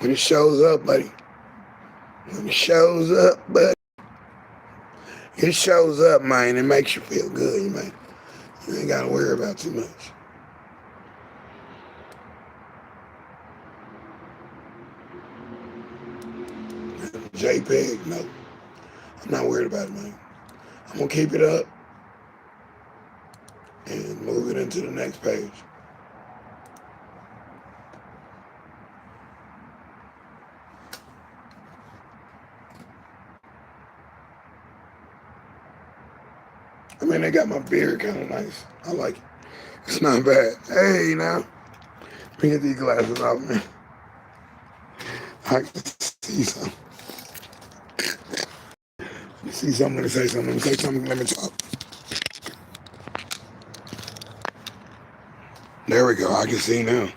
When it shows up, buddy. When it shows up, buddy. It shows up, man. It makes you feel good, man. You ain't got to worry about too much. JPEG, no. I'm not worried about it, man. I'm going to keep it up and move it into the next page. I mean, they got my beard kind of nice. I like it. It's not bad. Hey, now. Let me get these glasses off, man. I can see something. Let me see something. Let me say something. Let me say something. Let me talk. There we go. I can see now.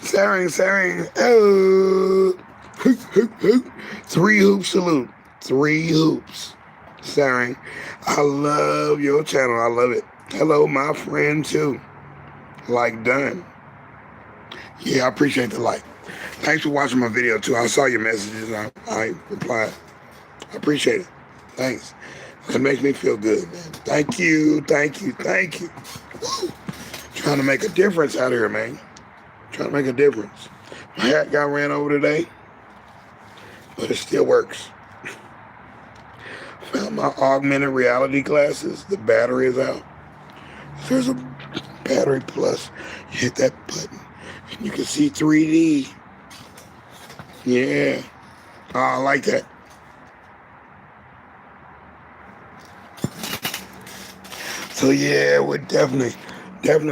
Saring. Oh. Hoop, hoop, hoop. 3 hoops salute. 3 hoops. Saring. I love your channel. I love it. Hello, my friend, too. Like done. Yeah, I appreciate the like. Thanks for watching my video, too. I saw your messages. I replied. I appreciate it. Thanks. It makes me feel good, man. Thank you. Woo. Trying to make a difference out here, man. Trying to make a difference. My hat got ran over today, but it still works. Found my augmented reality glasses. The battery is out. There's a battery plus. You hit that button, and you can see 3D. Yeah. Oh, I like that. So yeah, we're definitely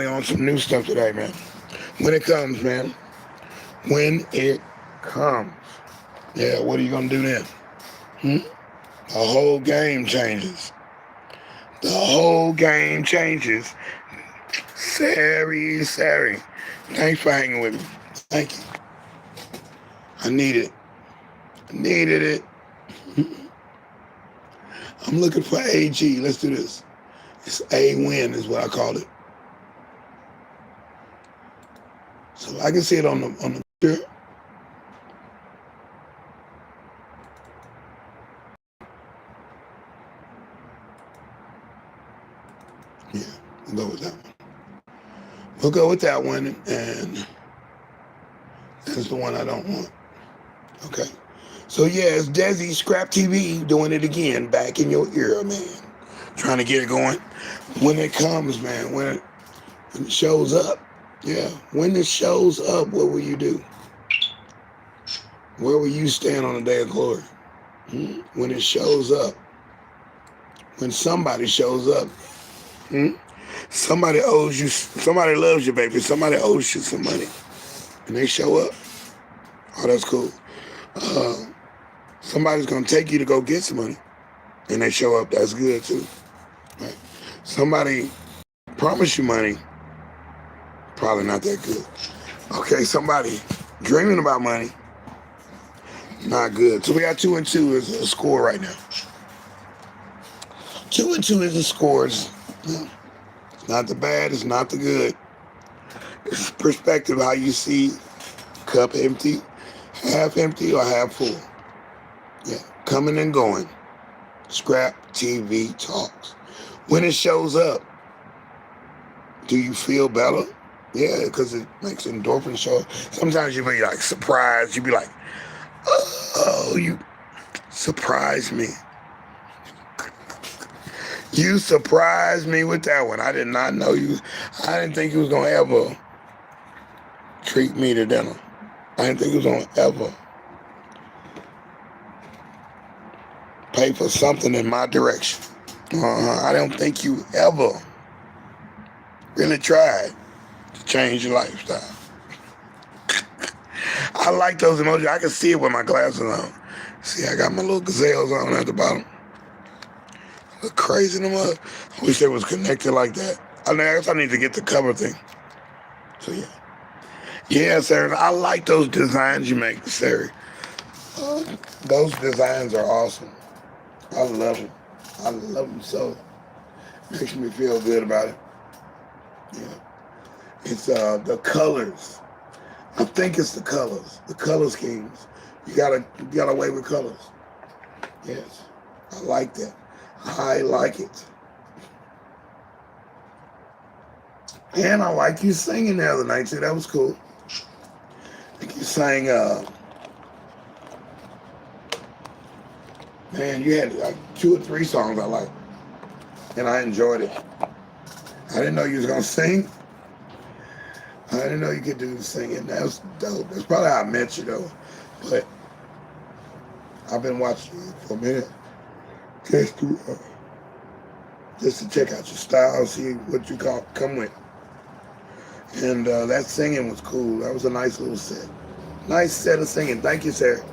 on some new stuff today, man. When it comes, man. When it comes. Yeah, what are you gonna do then? The whole game changes. The whole game changes. Sorry. Thanks for hanging with me. Thank you. I needed it. I'm looking for AG. Let's do this. It's a win is what I call it. So I can see it on the picture. Yeah, we'll go with that one. We'll go with that one, and that's the one I don't want. Okay. So yeah, it's deSz'e Scrap TV doing it again, back in your ear, man. Trying to get it going. When it comes, man, when it shows up, yeah. When it shows up, what will you do? Where will you stand on the day of glory? When it shows up. When somebody shows up. Somebody owes you, somebody loves you, baby. Somebody owes you some money. And they show up. Oh, that's cool. Somebody's going to take you to go get some money. And they show up. That's good, too. Right? Somebody promised you money. Probably not that good. Okay, somebody dreaming about money. Not good. So we got 2 and 2 as a score right now. 2 and 2 is the scores. It's not the bad, it's not the good. It's perspective, how you see cup empty, half empty, or half full. Yeah, coming and going. Scrap TV talks. When it shows up, do you feel better? Yeah, because it makes endorphins show up. Sometimes you be like surprised. You be like, oh, you surprised me. You surprised me with that one. I did not know you. I didn't think you was going to ever treat me to dinner. I didn't think you was going to ever pay for something in my direction. I don't think you ever really tried to change your lifestyle. I like those emojis. I can see it with my glasses on. See, I got my little gazelles on at the bottom. Look crazy in them up. I wish they was connected like that. I guess I need to get the cover thing. So yeah. Yeah, Sarah, I like those designs you make, Sarah. Those designs are awesome. I love them. I love them so. Makes me feel good about it. Yeah. It's the colors I think it's the color schemes. You got away with colors. Yes, I like that. I like it. And I like you singing the other night too. That was cool. I think you sang, man, you had like 2 or 3 songs I liked. And I enjoyed it. I didn't know you was going to sing. I didn't know you could do the singing. That was dope. That's probably how I met you though. But I've been watching you for a minute. Just to check out your style, see what you come with. And that singing was cool. That was a nice little set. Nice set of singing. Thank you, sir.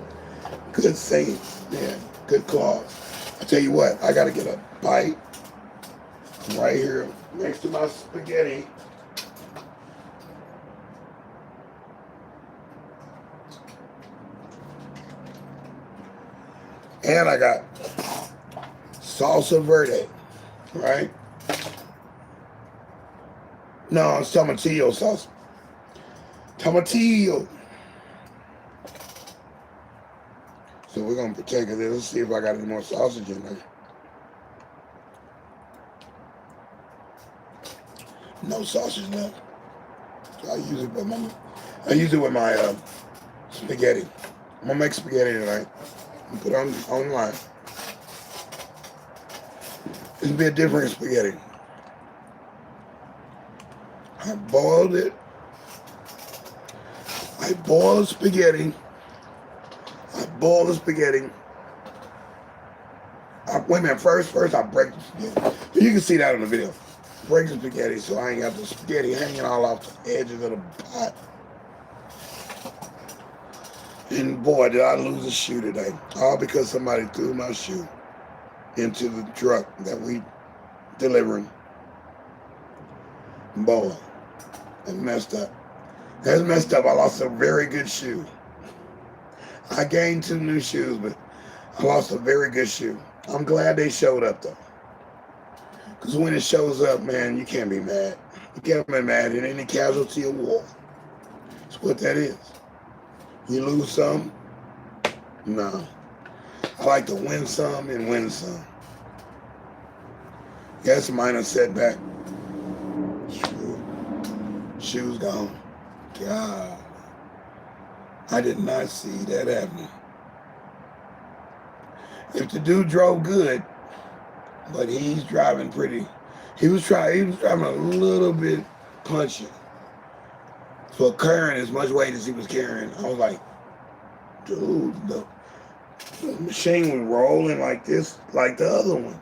Good singing. Yeah, good call. I tell you what, I got to get a bite right here next to my spaghetti. And I got salsa verde, right? No, it's tomatillo sauce. Tomatillo. So we're going to partake of this. Let's see if I got any more sausage in there. No sausage left. So I use it with my spaghetti. I'm going to make spaghetti tonight and put it online. This will be a different spaghetti. I boiled it. I boiled spaghetti. Wait a minute, first I break the spaghetti. You can see that in the video. Break the spaghetti so I ain't got the spaghetti hanging all off the edges of the pot. And boy, did I lose a shoe today. All because somebody threw my shoe into the truck that we delivering. Boy, that messed up. That's messed up. I lost a very good shoe. I gained 2 new shoes, but I lost a very good shoe. I'm glad they showed up, though. Because when it shows up, man, you can't be mad. You can't be mad at any casualty of war. That's what that is. You lose some? No. I like to win some and win some. Yes, minor setback. Shoes gone. God. I did not see that happening. If the dude drove good, but he's driving pretty, he was driving a little bit punchy. So carrying as much weight as he was carrying, I was like, dude, the machine was rolling like this, like the other one.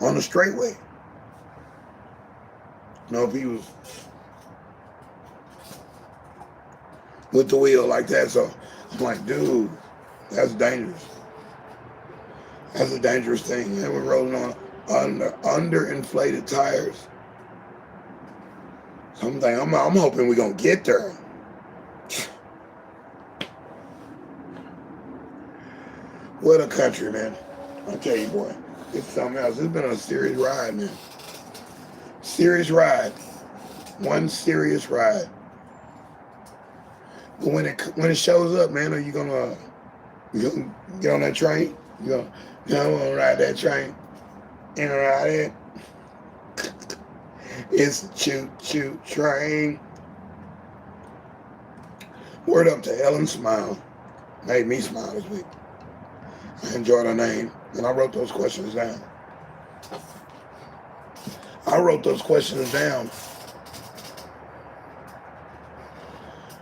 On the straightway. No, if he was with the wheel like that, so I'm like, dude, that's dangerous. That's a dangerous thing. And we're rolling on underinflated tires. So I'm hoping we're gonna get there. What a country, man. I'll tell you, boy, it's something else. It's been a serious ride, man. Serious ride. One serious ride. But when it shows up, man, are you gonna get on that train? You gonna ride that train and ride it? It's a choo-choo train. Word up to Ellen Smile. Made me smile this week. I enjoyed her name, and I wrote those questions down.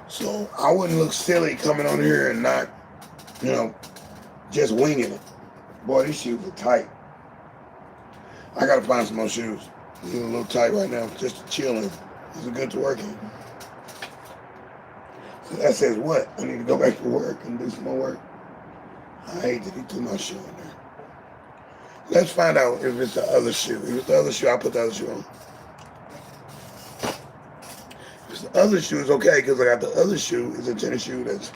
So I wouldn't look silly coming on here and not, just winging it. Boy, these shoes are tight. I gotta find some more shoes. They're a little tight right now, just to chill in. These are good to work in. So that says what? I need to go back to work and do some more work. I hate that he threw my shoe in there. Let's find out if it's the other shoe. If it's the other shoe, I'll put the other shoe on. If it's the other shoe, it's okay, because I got the other shoe. It's a tennis shoe that's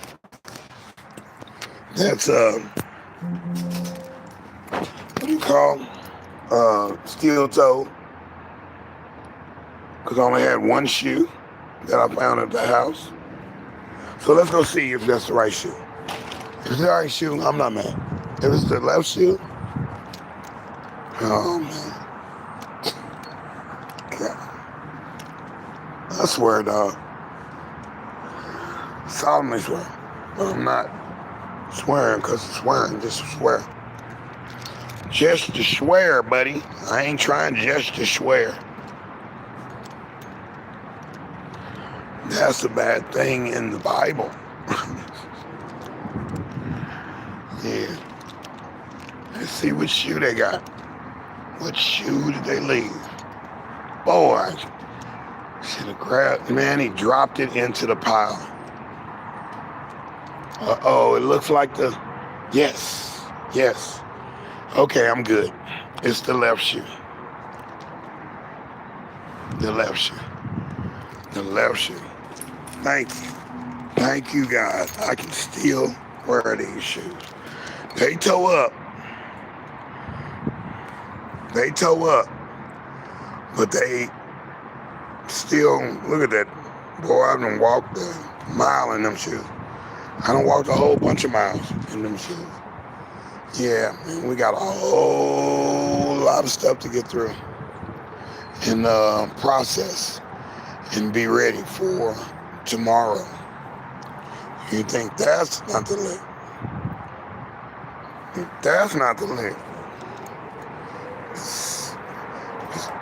what do you call? Steel toe. Because I only had one shoe. that I found at the house. So let's go see if that's the right shoe. If it's the right shoe, I'm not mad. If it's the left shoe, oh man. God. I swear, dog. Solemnly swear. But I'm not swearing because swearing, just swear. Just to swear, buddy. I ain't trying just to swear. That's a bad thing in the Bible. Yeah. Let's see what shoe they got. What shoe did they leave? Boy, I should have grabbed. Man, he dropped it into the pile. Uh-oh, it looks like the... Yes. Okay, I'm good. It's the left shoe. The left shoe. Thank you, God. I can still wear these shoes. They toe up, but they still, look at that. Boy, I done walked a mile in them shoes. I done walked a whole bunch of miles in them shoes. Yeah, man, we got a whole lot of stuff to get through and process and be ready for tomorrow. You think that's not the lick? That's not the lick. This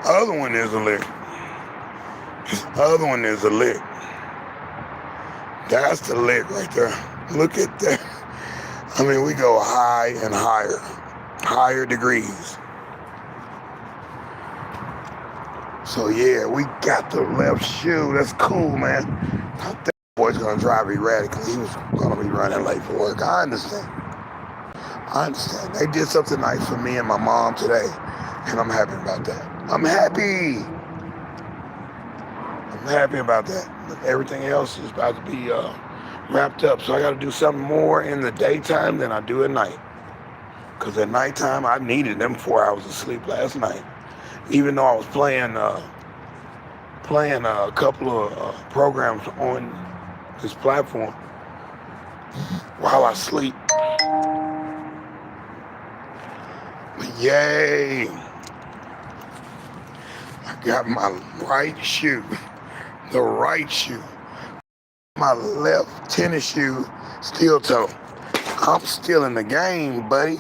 other one is a lick. That's the lick right there. Look at that. I mean, we go high and higher degrees. So yeah, we got the left shoe. That's cool, man. I think that boy's gonna drive erratic because he was gonna be running late for work. I understand. They did something nice for me and my mom today, and I'm happy about that. I'm happy about that. But everything else is about to be wrapped up. So I got to do something more in the daytime than I do at night. Because at nighttime, I needed them 4 hours of sleep last night. Even though I was playing a couple of programs on this platform while I sleep. But yay! I got my right shoe. The right shoe. My left tennis shoe, steel toe. I'm still in the game, buddy.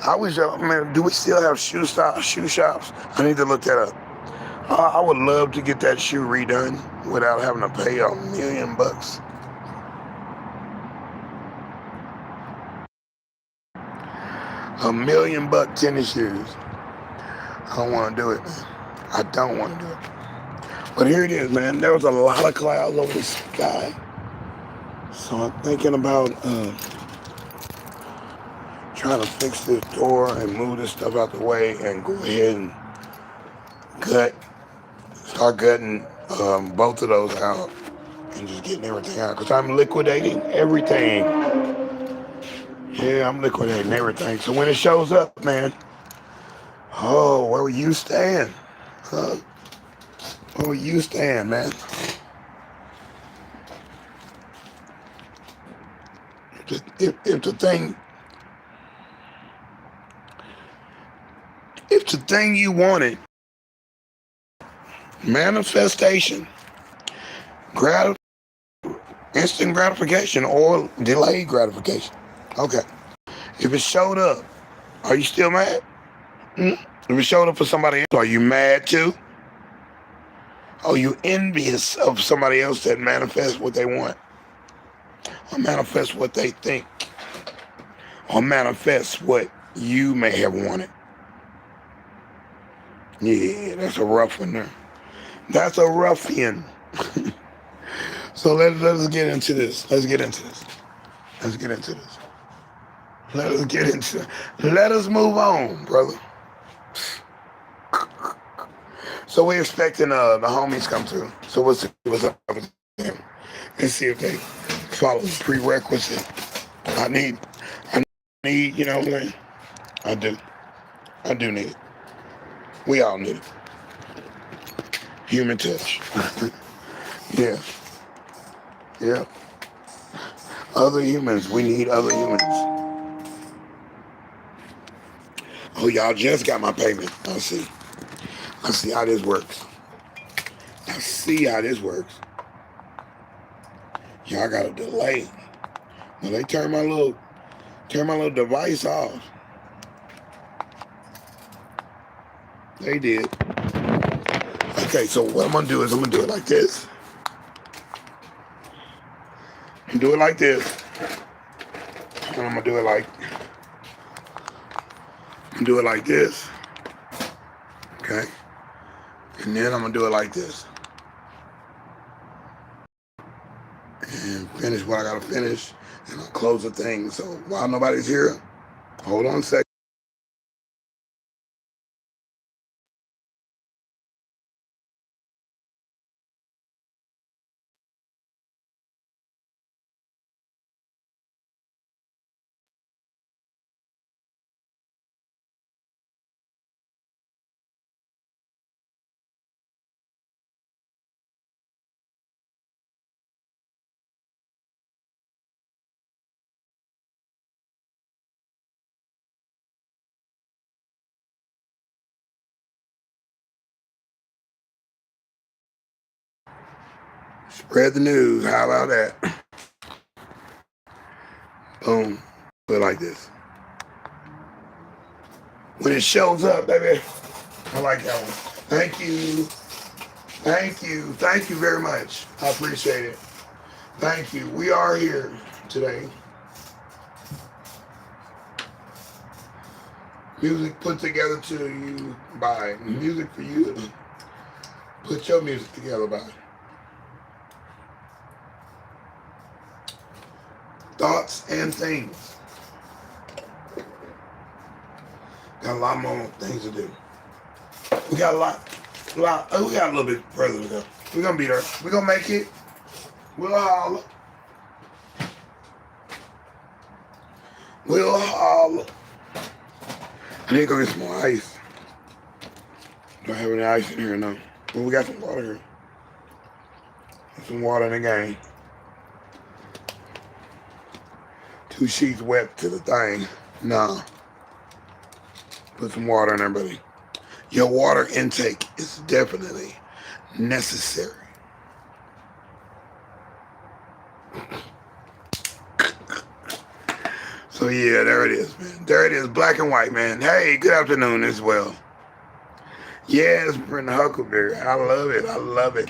I wish, man, do we still have shoe shops? I need to look that up. I would love to get that shoe redone without having to pay $1 million. $1 million tennis shoes. I don't want to do it, man. I don't want to do it. But here it is, man. There was a lot of clouds over the sky. So I'm thinking about trying to fix this door and move this stuff out the way and go ahead and start gutting both of those out and just getting everything out. Because I'm liquidating everything. Yeah, I'm liquidating everything. So when it shows up, man, oh, where will you stand? Huh? Where will you stand, man? If the thing you wanted, manifestation, instant gratification or delayed gratification. Okay. If it showed up, are you still mad? If it showed up for somebody else, are you mad too? Are you envious of somebody else that manifests what they want? Or manifests what they think? Or manifests what you may have wanted? Yeah, that's a rough one there. That's a ruffian. So let us get into this. Let us move on, brother. So we're expecting the homies come through. So what's up with them? Let's see if they follow the prerequisite. I need, you know what I'm saying? I do need it. We all need it. Human touch. Yeah. Yeah. Other humans. We need other humans. Oh, y'all just got my payment. I see. I see how this works. I see how this works. Y'all got a delay. When they turn my little device off. They did. Okay, so what I'm gonna do is I'm gonna do it like this. Do it like this. And I'm gonna do it like this. Okay. And then I'm gonna do it like this. And finish what I gotta finish. And I'll close the thing. So while nobody's here, hold on a second. Spread the news. How about that? Boom. Do it like this. When it shows up, baby. I like that one. Thank you. Thank you. Thank you very much. I appreciate it. Thank you. We are here today. Music put together to you by Music for You. Put your music together by Thoughts and Things. Got a lot more things to do. We got a lot. We got a little bit further to go. We're gonna be there. We're gonna make it. We'll holler. We'll holler. I need to go get some more ice. Don't have any ice in here, no. Well, we got some water here. Some water in the game. 2 sheets wet to the thing. Nah. Put some water in there, buddy. Your water intake is definitely necessary. So yeah, there it is, man. There it is, black and white, man. Hey, good afternoon as well. Yes, Brenda Huckleberry. I love it. I love it.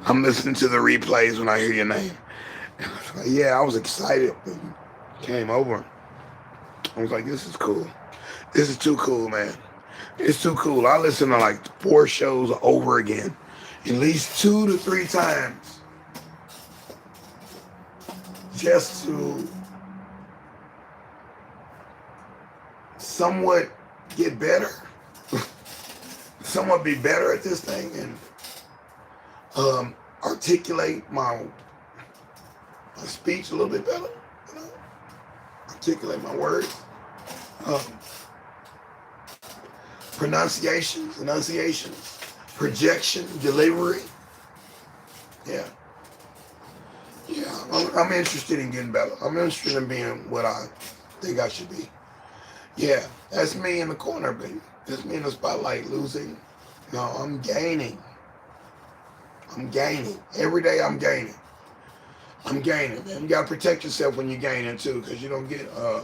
I'm listening to the replays when I hear your name. Yeah, I was excited when you came over. I was like, this is cool. This is too cool, man. It's too cool. I listen to like 4 shows over again, at least 2 to 3 times, just to somewhat get better, somewhat be better at this thing, and articulate my speech a little bit better, you know, articulate my words, enunciations, projection, delivery. Yeah. I'm interested in getting better. I'm interested in being what I think I should be. Yeah, that's me in the corner, baby. That's me in the spotlight, losing. No, I'm gaining. I'm gaining. Every day I'm gaining. I'm gaining, man. You gotta protect yourself when you're gaining too, because you don't get a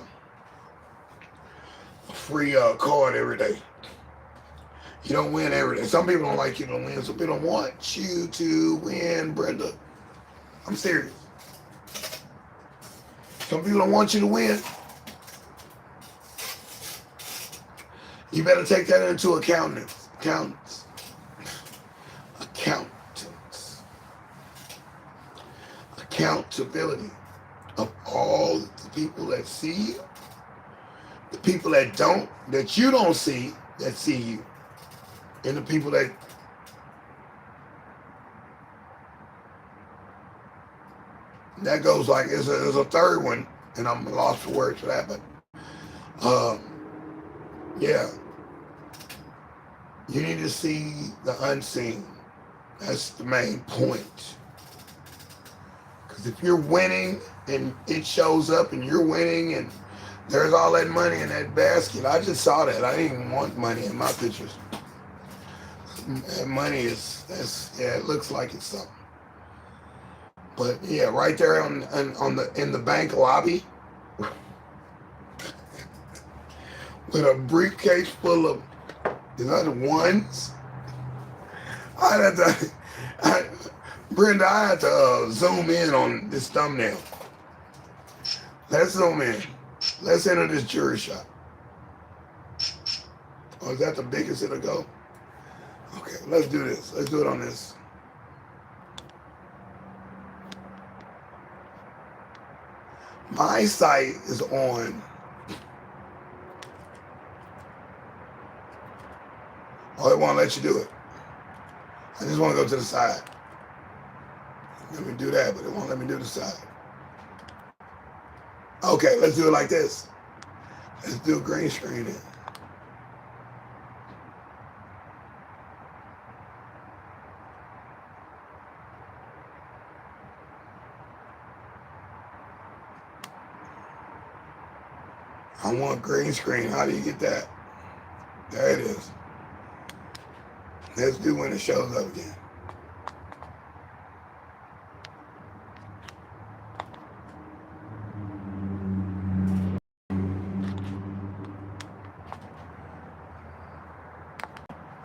free card every day. You don't win every day. Some people don't like you to win. Some people don't want you to win, Brenda. I'm serious. Some people don't want you to win. You better take that into accountants. Accountability of all the people that see you, the people that you don't see, that see you, and the people that goes like, there's a third one, and I'm lost for words for that, but yeah, you need to see the unseen. That's the main point. Because if you're winning and it shows up and you're winning and there's all that money in that basket, I just saw that. I didn't even want money in my pictures. That money yeah, it looks like it's something. But yeah, right there on the in the bank lobby with a briefcase full of ones. I had to, Brenda, I had to zoom in on this thumbnail. Let's zoom in. Let's enter this jewelry shop. Oh, is that the biggest it'll go? Okay, let's do this. Let's do it on this. My site is on. Oh, it won't let you do it. I just want to go to the side. Let me do that, but it won't let me do the side. Okay, let's do it like this. Let's do a green screen then. I want green screen. How do you get that? There it is. Let's do when it shows up again.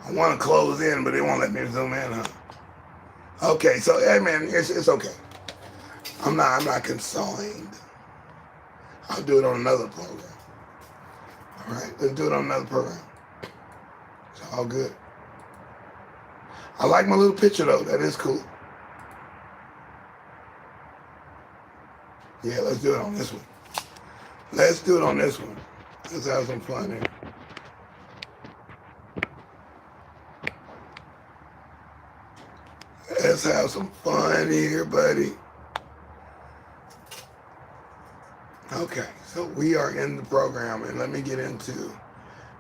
I want to close in, but it won't let me zoom in, huh? Okay, so hey man, it's okay. I'm not concerned. I'll do it on another program. All right, let's do it on another program. It's all good. I like my little picture though. That is cool. Yeah, let's do it on this one. Let's do it on this one. Let's have some fun here. Let's have some fun here, buddy. Okay, so we are in the program, and let me get into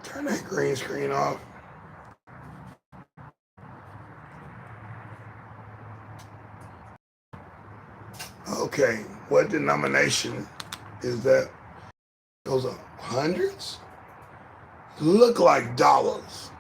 turn that green screen off. Okay, what denomination is that? Those are hundreds? Look like dollars.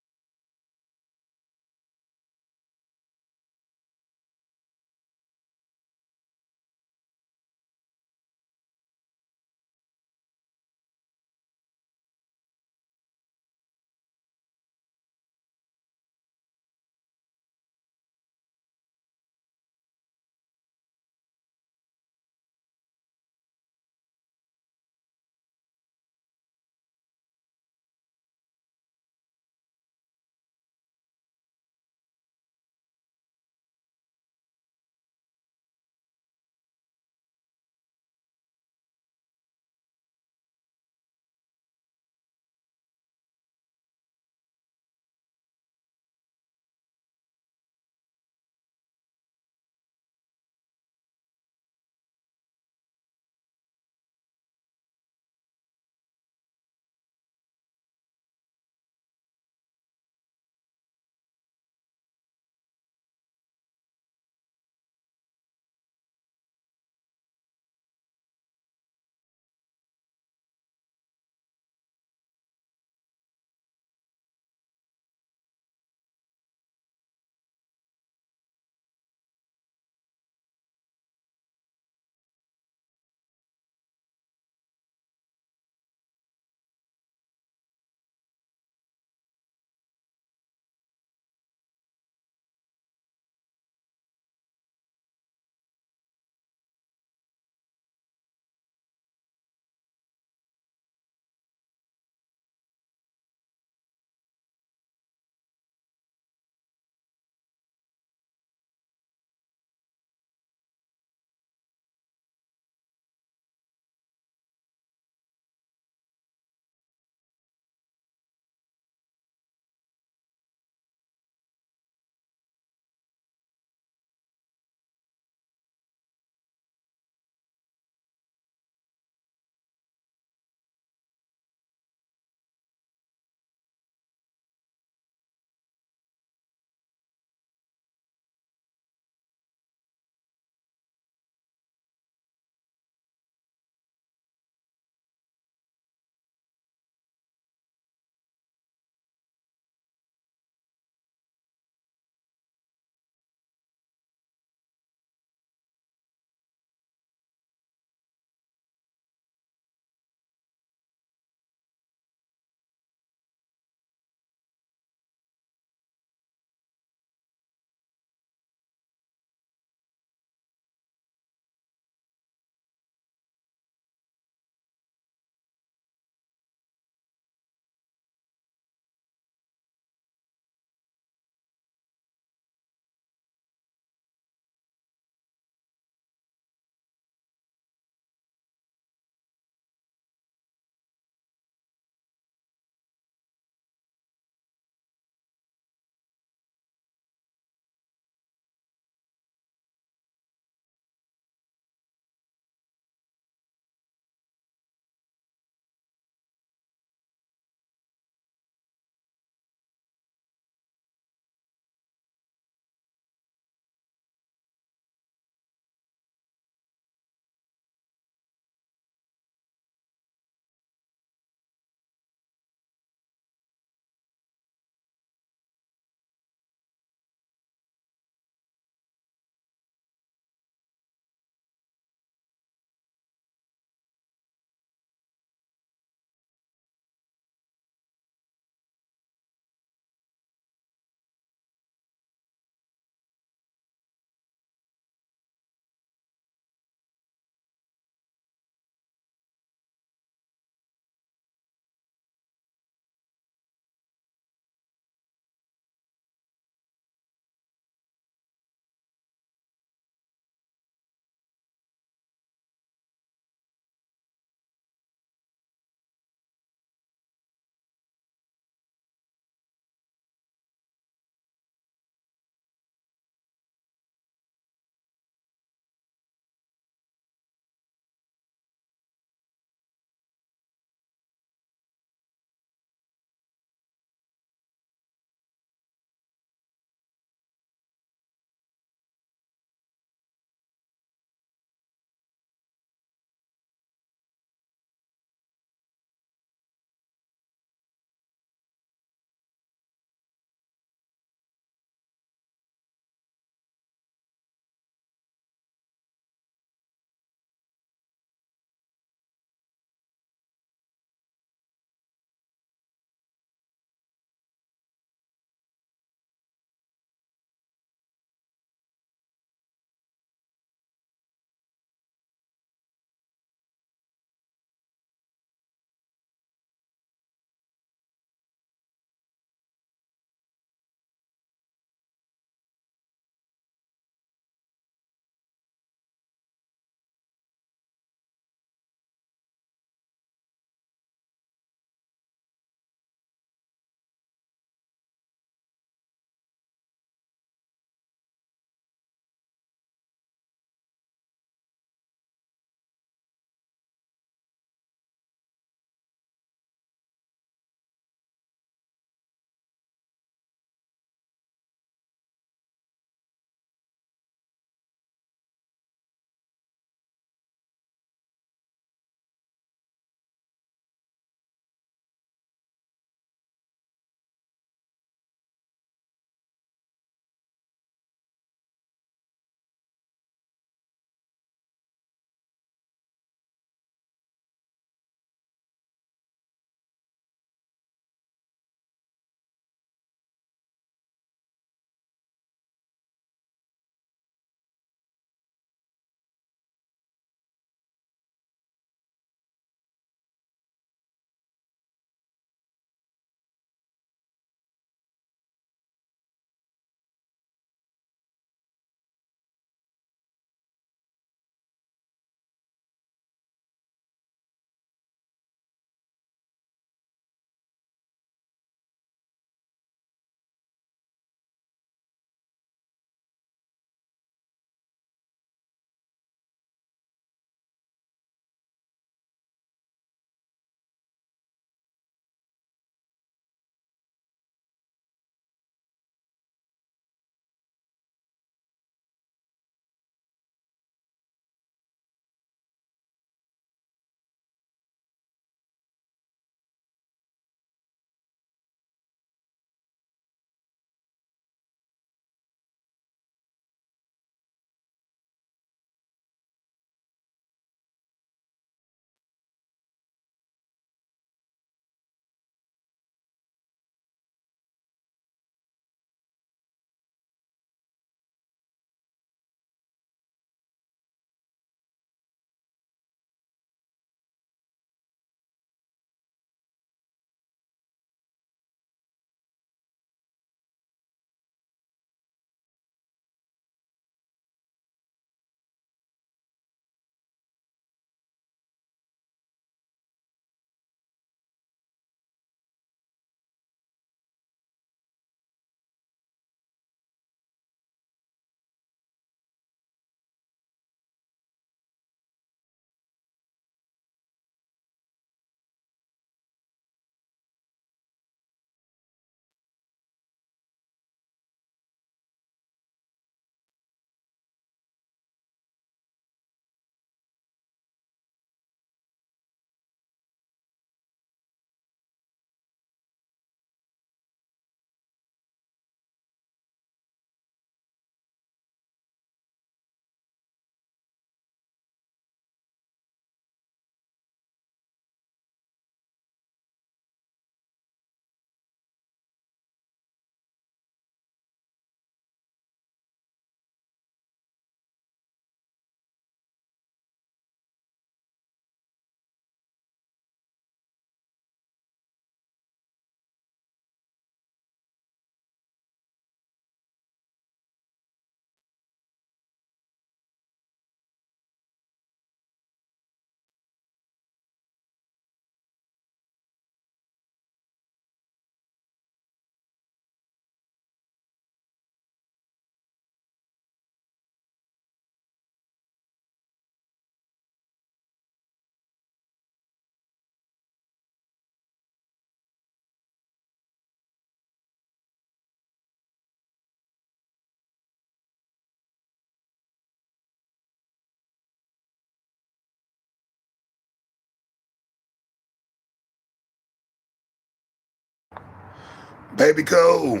Baby Cole,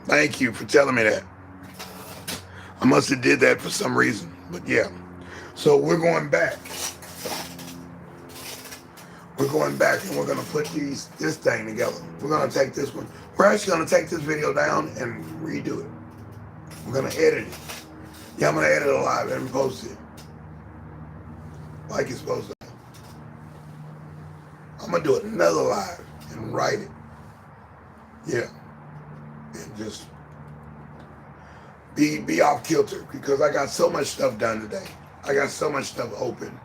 thank you for telling me that. I must have did that for some reason, but yeah. So we're going back. We're going back and we're gonna put this thing together. We're gonna take this one. We're actually gonna take this video down and redo it. We're gonna edit it. Yeah, I'm gonna edit it live and post it like it's supposed to. I'm gonna do another live and write it. Yeah, and just be off kilter because I got so much stuff done today. I got so much stuff open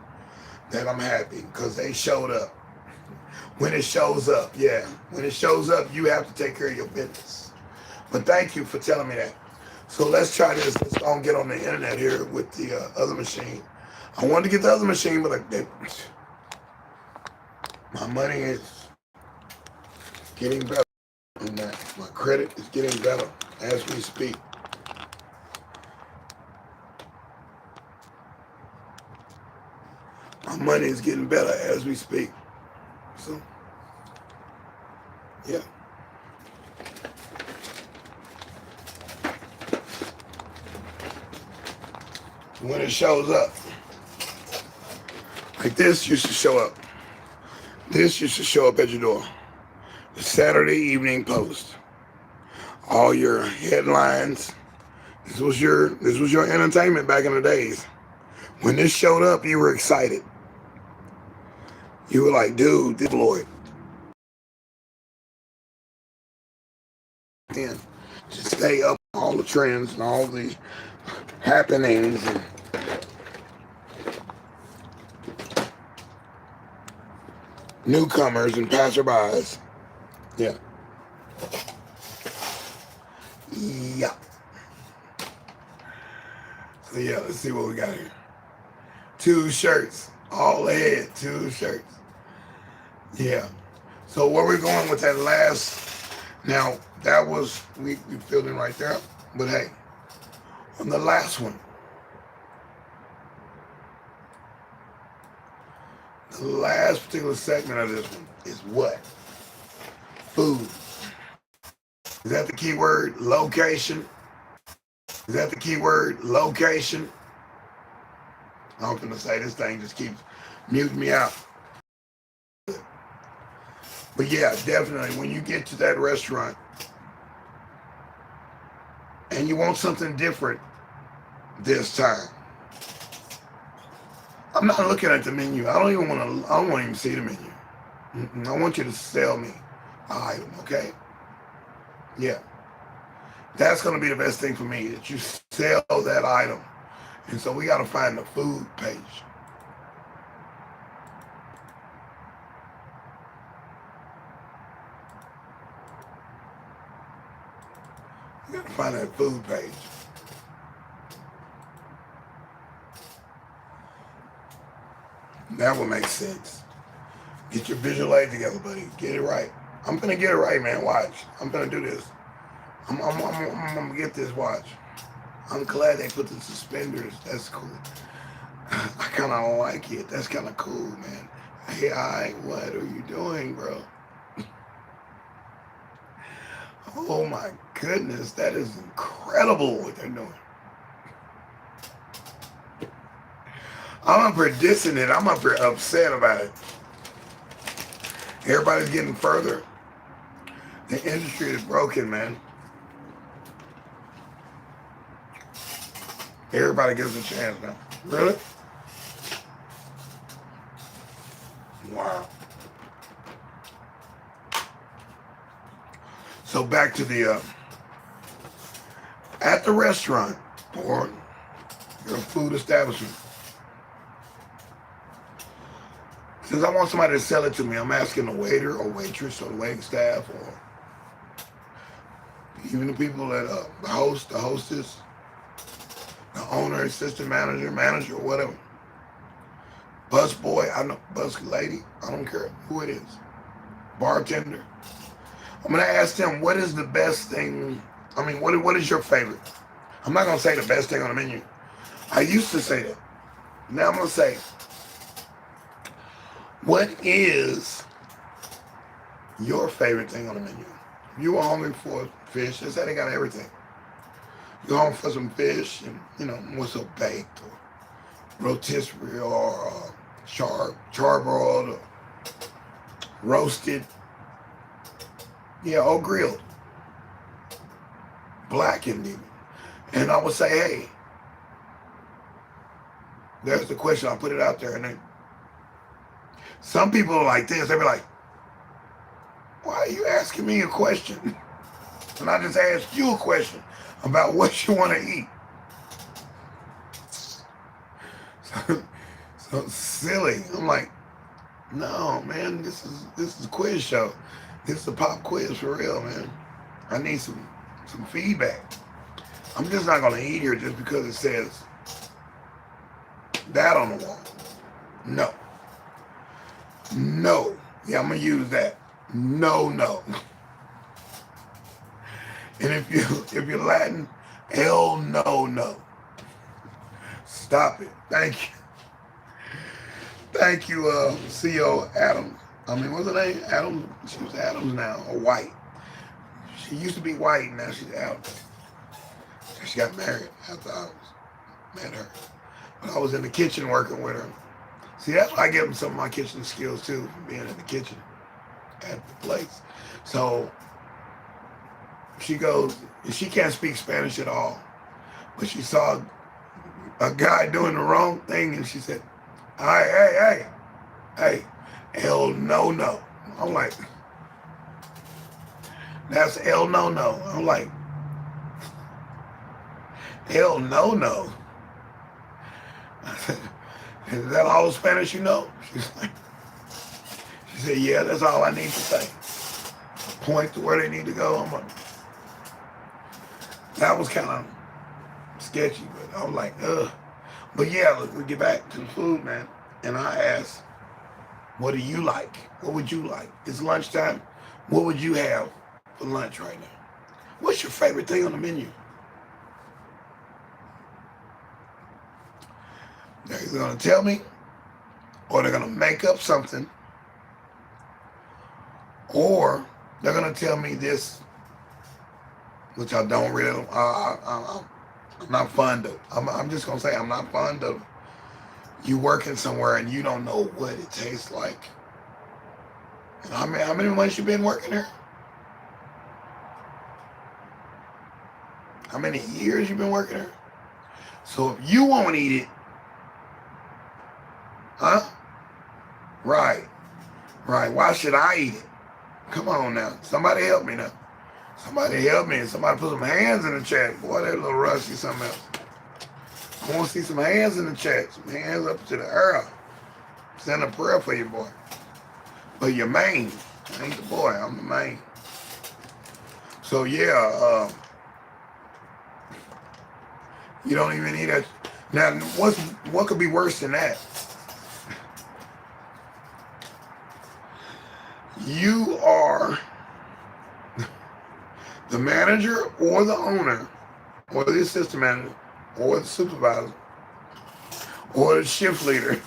that I'm happy because they showed up. When it shows up, yeah. When it shows up, you have to take care of your business. But thank you for telling me that. So let's try this. Let's go and get on the internet here with the other machine. I wanted to get the other machine, but my money is getting better. And my credit is getting better as we speak. My money is getting better as we speak. So, yeah. When it shows up, like this used to show up. This used to show up at your door. The Saturday Evening Post. All your headlines. This was your entertainment back in the days. When this showed up, you were excited. You were like, dude, this Floyd. Then to stay up on all the trends and all the happenings and newcomers and passerbys. Yeah. Yeah. So yeah, let's see what we got here. 2 shirts. All ahead, 2 shirts. Yeah. So where we're going with that last, now that was, we filled in right there. But hey, on the last one, the last particular segment of this one is what? Food. Is that the key word? Location. Is that the key word? Location. I'm gonna say this thing just keeps muting me out. But yeah, definitely when you get to that restaurant and you want something different this time, I'm not looking at the menu. I don't want to even see the menu. I want you to sell me an item, okay? Yeah. That's going to be the best thing for me, that you sell that item. And so we got to find the food page. You got to find that food page. That would make sense. Get your visual aid together, buddy. Get it right. I'm going to get it right, man. Watch. I'm going to do this. I'm going to get this. Watch. I'm glad they put the suspenders. That's cool. I kind of like it. That's kind of cool, man. Hey, what are you doing, bro? Oh my goodness, that is incredible what they're doing. I'm up here dissing it. I'm up here upset about it. Everybody's getting further. The industry is broken, man. Everybody gets a chance now. Really? Wow. So back to the, at the restaurant or your food establishment. Since I want somebody to sell it to me, I'm asking the waiter or waitress or the waiting staff or even the people that, the host, the hostess, the owner, assistant manager, manager, or whatever. Bus boy, I know, bus lady, I don't care who it is. Bartender. I'm going to ask them, what is the best thing? I mean, what is your favorite? I'm not going to say the best thing on the menu. I used to say that. Now I'm going to say, what is your favorite thing on the menu? If you were hungry for fish, they say they got everything. You're hungry for some fish, and what's up baked or rotisserie or charbroiled or roasted, yeah, or grilled, blackened even. And I would say, hey, there's the question. I'll put it out there, and then some people are like this. They be like, why are you asking me a question? And I just asked you a question about what you want to eat. So silly. I'm like, no, man, this is a quiz show. This is a pop quiz for real, man. I need some feedback. I'm just not gonna eat here just because it says that on the wall. No. No. Yeah, I'm gonna use that. No, no. And if you're Latin, hell no, no. Stop it. Thank you. Thank you, CEO Adams. I mean, what's her name? Adams. She was Adams now, or White. She used to be White, now she's Adams. She got married after I met her. But I was in the kitchen working with her. See, that's why I give them some of my kitchen skills too, from being in the kitchen at the place. So she goes, she can't speak Spanish at all, but she saw a guy doing the wrong thing, and she said, hey, hell no, no. I'm like, that's hell no, no. I'm like, hell no, no. I said, is that all the Spanish you know? She said, yeah, that's all I need to say. Point to where they need to go. That was kind of sketchy, but I was like, ugh. But yeah, let's get back to the food, man. And I asked, what do you like? What would you like? It's lunchtime. What would you have for lunch right now? What's your favorite thing on the menu? They're either going to tell me, or they're going to make up something, or they're going to tell me this, which I don't really, I'm not fond of. I'm just going to say I'm not fond of you working somewhere and you don't know what it tastes like. And how many months you been working there? How many years you been working there? So if you won't eat it, huh? Right. Why should I eat it? Come on now. Somebody help me now. Somebody help me. Somebody put some hands in the chat. Boy, that little rusty something else. I want to see some hands in the chat. Some hands up to the air. Send a prayer for you, boy. But your main. I ain't the boy. I'm the main. So yeah, you don't even eat that. Now, what could be worse than that? You are the manager or the owner or the assistant manager or the supervisor or the shift leader,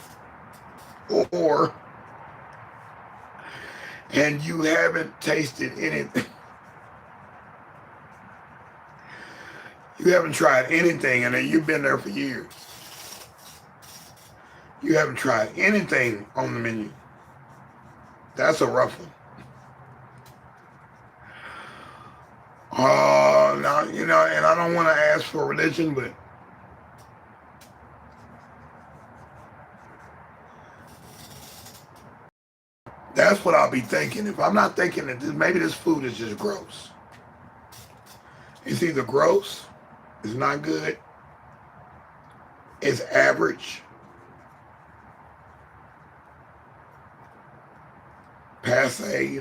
and you haven't tasted anything. You haven't tried anything, and then you've been there for years. You haven't tried anything on the menu. That's a rough one. Now, and I don't want to ask for religion, but that's what I'll be thinking. If I'm not thinking that maybe this food is just gross. It's either gross, it's not good, it's average, passe,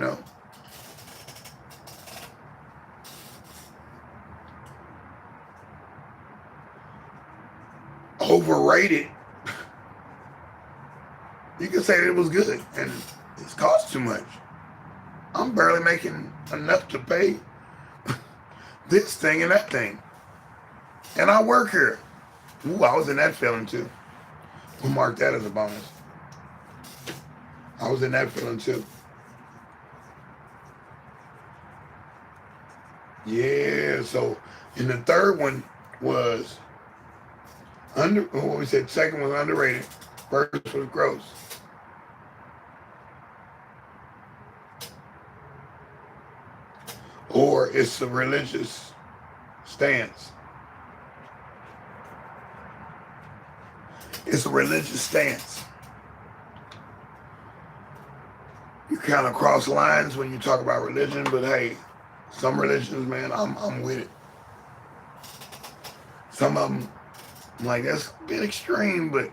overrated. You can say that it was good and it's cost too much. I'm barely making enough to pay this thing and that thing. And I work here. Ooh, I was in that feeling too. We'll mark that as a bonus. I was in that feeling too. Yeah, so and the third one was what we said, second was underrated, first was gross. Or it's a religious stance. It's a religious stance. You kind of cross lines when you talk about religion, but hey, some religions, man, I'm with it. Some of them, I'm like, that's a bit extreme, but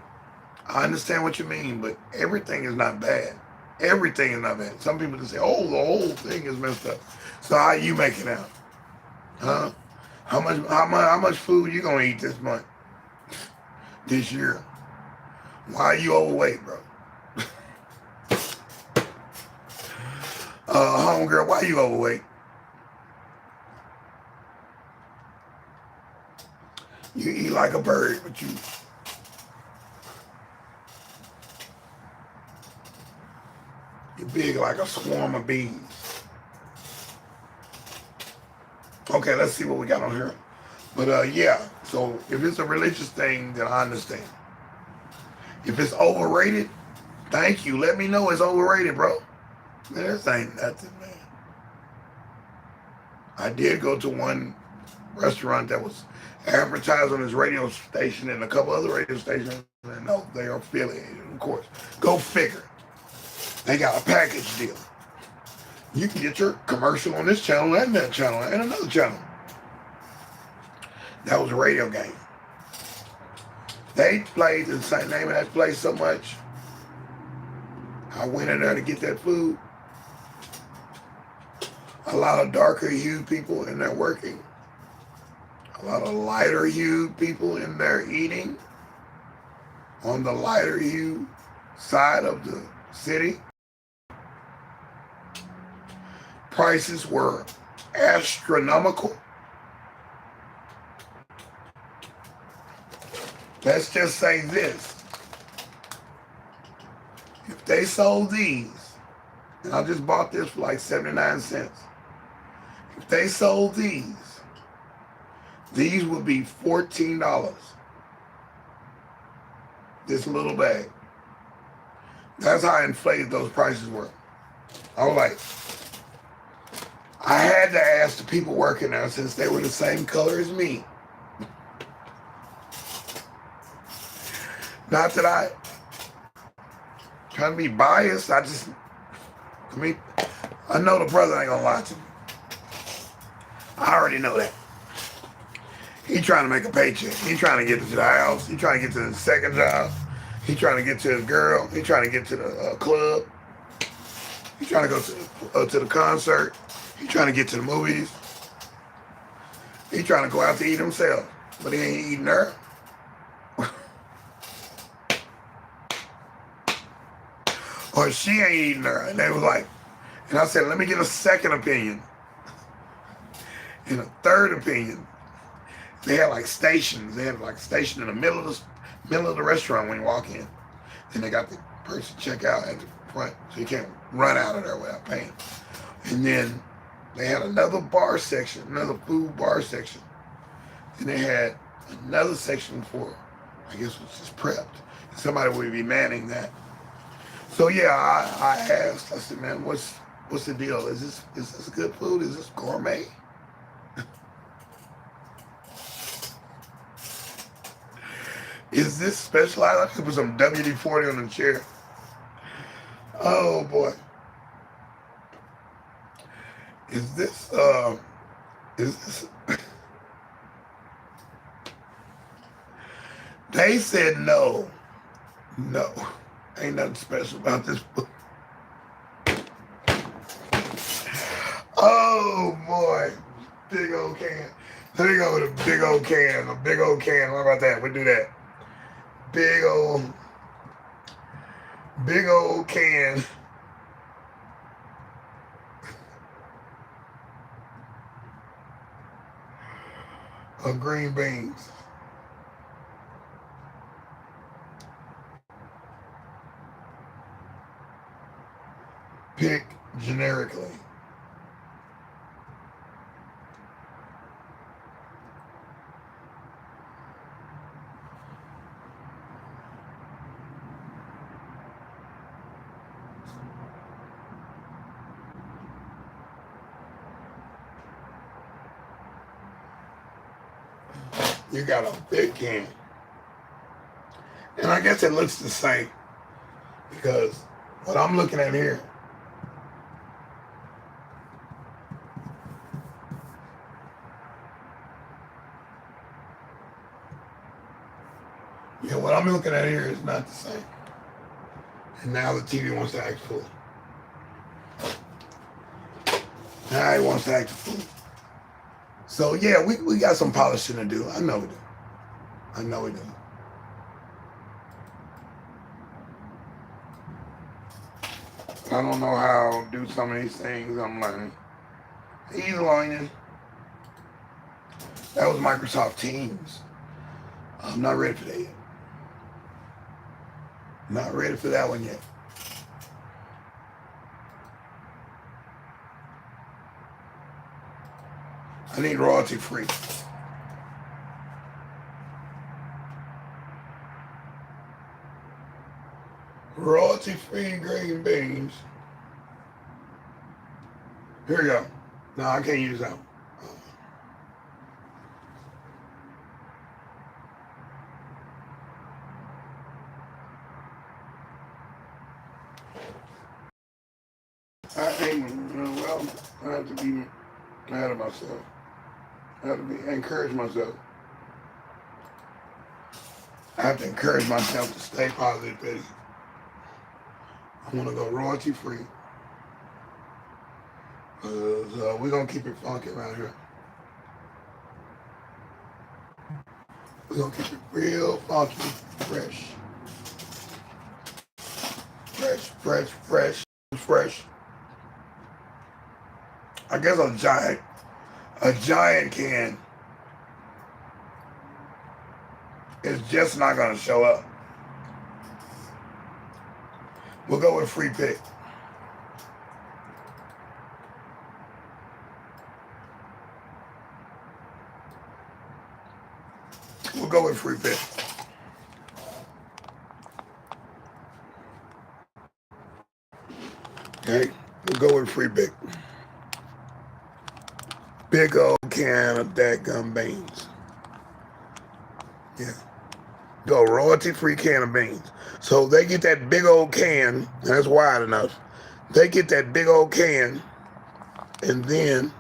I understand what you mean. But everything is not bad. Everything is not bad. Some people just say, oh, the whole thing is messed up. So how you making out? Huh? How much food you gonna eat this month? This year? Why are you overweight, bro? Homegirl, why you overweight? You eat like a bird, but you're big like a swarm of bees. Okay, let's see what we got on here. But yeah, so if it's a religious thing, then I understand. If it's overrated, thank you. Let me know it's overrated, bro. Man, this ain't nothing, man. I did go to one restaurant that was advertised on this radio station and a couple other radio stations, and no, they are affiliated, of course. Go figure. They got a package deal. You can get your commercial on this channel and that channel and another channel. That was a radio game. They played the same name of that place so much. I went in there to get that food. A lot of darker hued people in there working. A lot of lighter hued people in there eating. On the lighter hue side of the city. Prices were astronomical. Let's just say this. If they sold these, and I just bought this for like 79 cents. If they sold these would be $14. This little bag. That's how inflated those prices were. I was like, I had to ask the people working there since they were the same color as me. Not that I trying to be biased. I know the brother ain't gonna lie to me. I already know that. He trying to make a paycheck. He trying to get to the house. He trying to get to the second job. He trying to get to his girl. He trying to get to the club. He trying to go to the concert. He trying to get to the movies. He trying to go out to eat himself, but he ain't eating her. Or she ain't eating her. And they was like, and I said, let me get a second opinion. And a third opinion. They had like stations. They had like a station in the middle of the restaurant when you walk in. Then they got the person check out at the front, so you can't run out of there without paying. And then they had another bar section, another food bar section. And they had another section for, I guess it was just prepped. Somebody would be manning that. So yeah, I asked. I said, man, what's the deal? Is this good food? Is this gourmet? Is this specialized? I could put some WD-40 on the chair. Oh boy. Is this They said no. No. Ain't nothing special about this book. Oh boy. Big old can. Let me go with a big old can. A big old can. How about that? We'll do that. Big old can of green beans. Pick generically. You got a big can. And I guess it looks the same because what I'm looking at here, yeah, what I'm looking at here is not the same. And now the TV wants to act full. Now it wants to act full. So yeah, we got some polishing to do. I know we do. I know we do. I don't know how to do some of these things. I'm learning. He's learning. That was Microsoft Teams. I'm not ready for that yet. Not ready for that one yet. I need royalty free. Royalty free green beans. Here you go. No, I can't use that one. I ain't, well, I have to be mad at myself. I have to encourage myself. I have to encourage myself to stay positive, Betty. I want to go royalty free. So we're going to keep it funky around here. We're going to keep it real funky, fresh. Fresh. I guess a giant can is just not going to show up. We'll go with free pick. We'll go with free pick. Okay, we'll go with free pick. Big old can of dadgum beans. Yeah. Go royalty free can of beans. So they get that big old can, and that's wide enough. They get that big old can, and then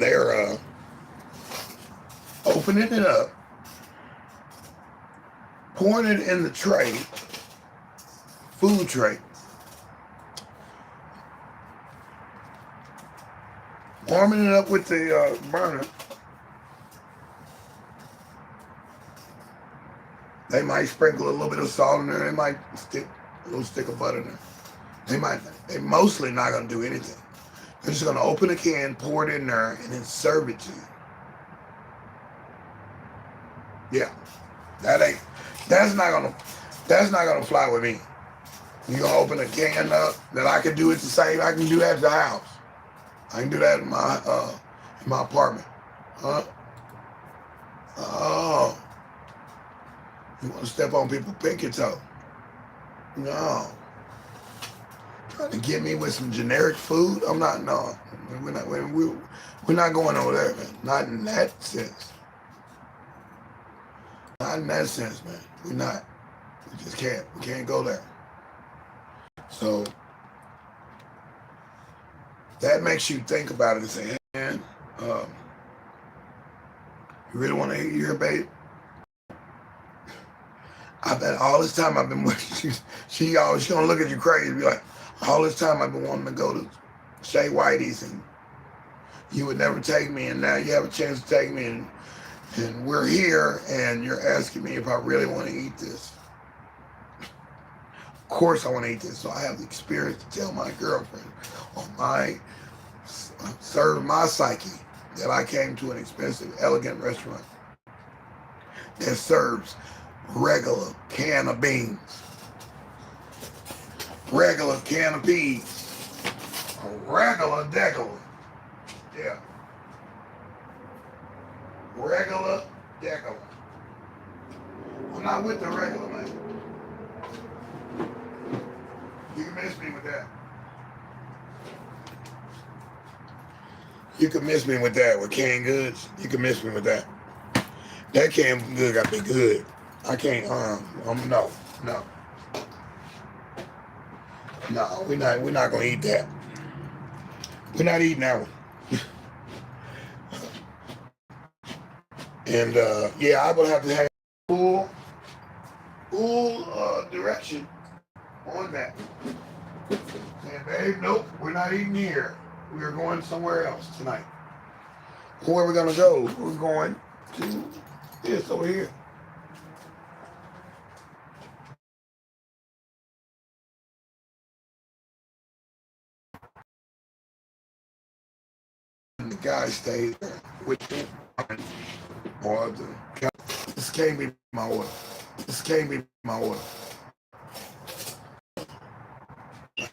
they're opening it up, pouring it in the tray, food tray, warming it up with the burner. They might sprinkle a little bit of salt in there. They might stick a little stick of butter in there. They're mostly not going to do anything. They're just going to open a can, pour it in there, and then serve it to you. Yeah, that's not gonna fly with me. You gonna open a can up that I can do it the same. I can do that at the house. I can do that in my apartment. Huh? Oh, you want to step on people's pinky toe? No. Trying to get me with some generic food? I'm not. No, we're not going over there, man. Not in that sense. Not in that sense, man. We're not. We just can't. We can't go there. So that makes you think about it and say, hey, man, you really want to eat your babe? I bet all this time I've been waiting. She gonna look at you crazy and be like, all this time I've been wanting to go to Shea Whitey's and you would never take me, and now you have a chance to take me, and we're here, and you're asking me if I really want to eat this. Of course I want to eat this, so I have the experience to tell my girlfriend or serve my psyche that I came to an expensive, elegant restaurant that serves regular can of beans, regular can of peas, a regular degular. Yeah. Regular degular. I'm not with the regular, man. You can miss me with that. You can miss me with that, with canned goods. You can miss me with that. That canned good got to be good. I can't, no, no, no, we're not going to eat that. We're not eating that one. And, yeah, I would have to have full, direction on that. And babe, nope, we're not eating here. We are going somewhere else tonight. Where are we going to go? We're going to this over here. And the guy stayed there with him. Or this can't be my order. This can't be my order. This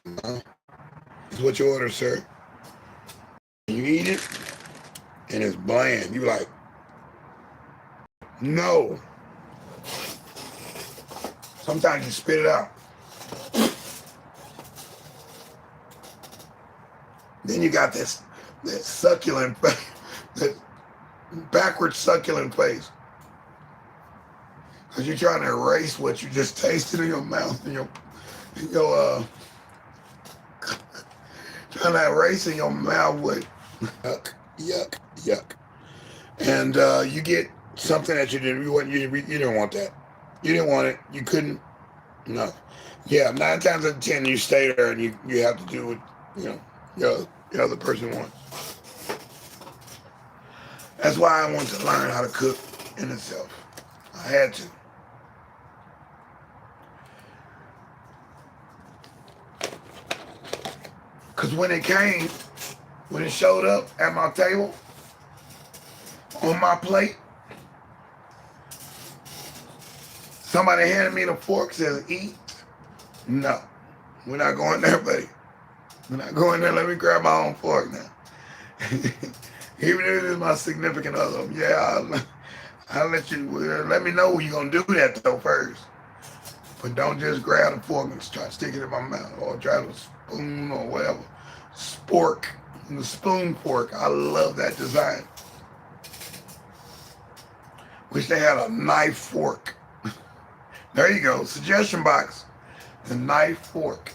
is what you order, sir. You eat it, and it's bland. You like, no. Sometimes you spit it out. Then you got this succulent, that backward succulent face. Because you're trying to erase what you just tasted in your mouth and your trying to erase in your mouth with yuck, yuck, yuck. And you get something that you didn't want that. You didn't want it. You couldn't. No. Yeah, 9 times out of 10 you stay there and you have to do what the other person wants. That's why I want to learn how to cook in itself. I had to. Because when it showed up at my table, on my plate, somebody handed me the fork, says, eat. No, we're not going there, buddy. We're not going there. Let me grab my own fork now. Even if it is my significant other, yeah, I'll let you, let me know you're going to do that, though, first. But don't just grab the fork and try to stick it in my mouth or try to spoon or whatever. Spork, the spoon fork. I love that design. Wish they had a knife fork. There you go. Suggestion box. The knife fork.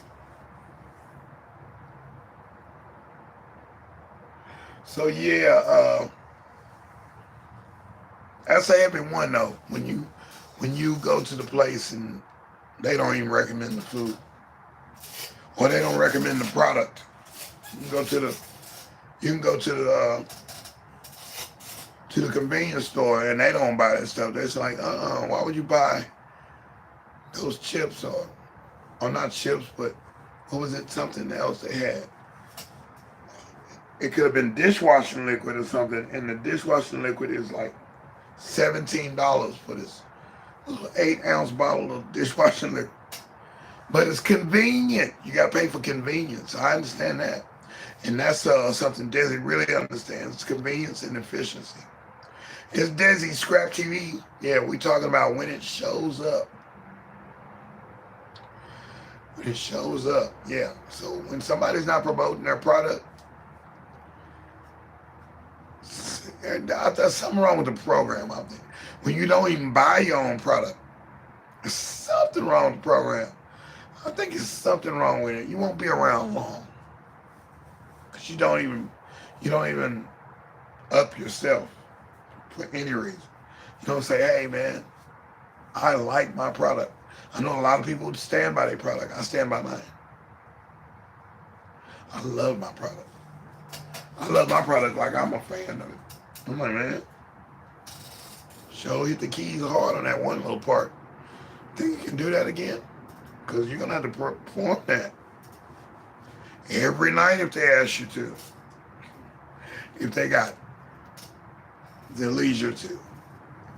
So yeah, that's everyone though. When you go to the place and they don't even recommend the food, or they don't recommend the product. You can go to the convenience store and they don't buy that stuff. They're just like, why would you buy those chips or not chips, but what was it? Something else they had. It could have been dishwashing liquid or something, and the dishwashing liquid is like $17 for this little 8-ounce bottle of dishwashing liquid. But it's convenient. You got to pay for convenience. I understand that. And that's something deSz'e really understands. It's convenience and efficiency. It's deSz'e Scrap TV. Yeah, we talking about when it shows up. When it shows up, yeah. So when somebody's not promoting their product, there's something wrong with the program out there. When you don't even buy your own product, there's something wrong with the program. I think it's something wrong with it. You won't be around long. Because you don't even up yourself for any reason. You don't say, hey man, I like my product. I know a lot of people stand by their product. I stand by mine. I love my product. I love my product like I'm a fan of it. I'm like, man, hit the keys hard on that one little part. Think you can do that again? Because you're going to have to perform that every night if they ask you to. If they got the leisure to.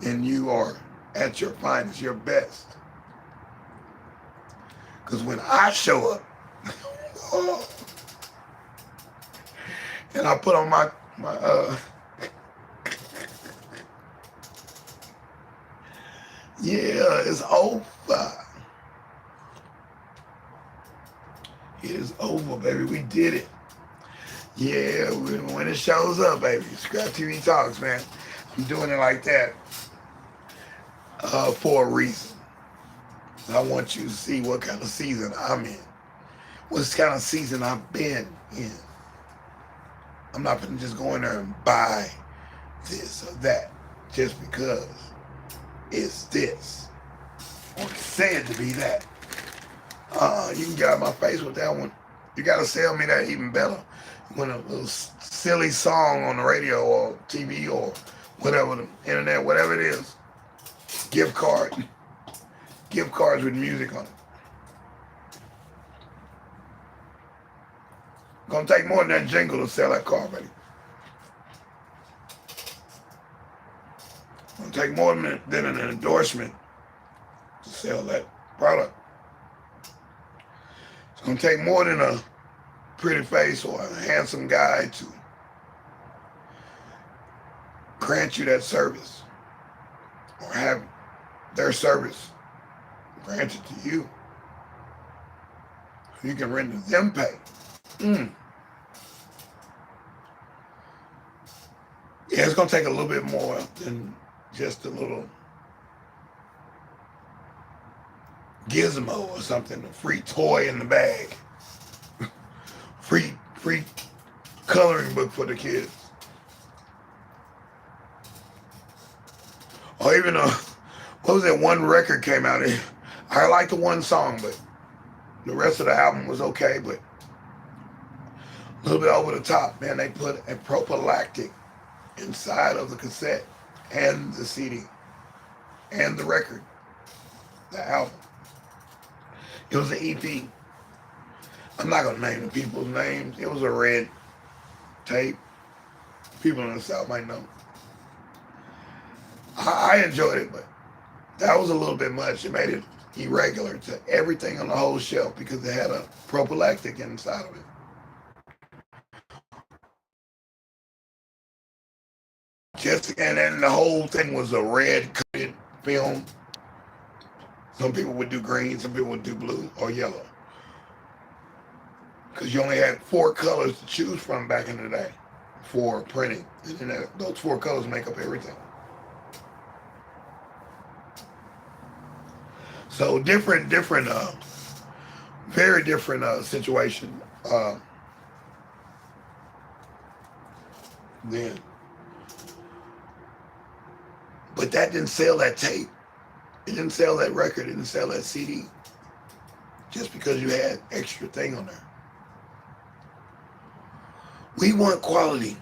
And you are at your finest, your best. Because when I show up, and I put on my yeah, it's over. It is over, baby. We did it. Yeah, when it shows up, baby. Scrap TV Talks, man. I'm doing it like that for a reason. I want you to see what kind of season I'm in. What kind of season I've been in. I'm not going to just go in there and buy this or that just because it's this or it's said to be that. You can get out of my face with that one. You got to sell me that even better. When a little silly song on the radio or TV or whatever, the internet, whatever it is, gift cards with music on it. Gonna take more than that jingle to sell that car, buddy. Gonna take more than an endorsement to sell that product. It's gonna take more than a pretty face or a handsome guy to grant you that service or have their service granted to you. You can render them pay. Yeah, it's going to take a little bit more than just a little gizmo or something, a free toy in the bag. Free coloring book for the kids. Or even what was that one record came out? I liked the one song, but the rest of the album was okay, but a little bit over the top. Man, they put a prophylactic inside of the cassette and the CD and the record, the album. It was an EP. I'm not going to name the people's names. It was a red tape. People in the South might know. I enjoyed it, but that was a little bit much. It made it irregular to everything on the whole shelf because it had a prophylactic inside of it. And then the whole thing was a red coated film. Some people would do green, some people would do blue or yellow. Because you only had 4 colors to choose from back in the day for printing. And then those 4 colors make up everything. So very different situation then. But that didn't sell that tape. It didn't sell that record. It didn't sell that CD. Just because you had extra thing on there. We want quality.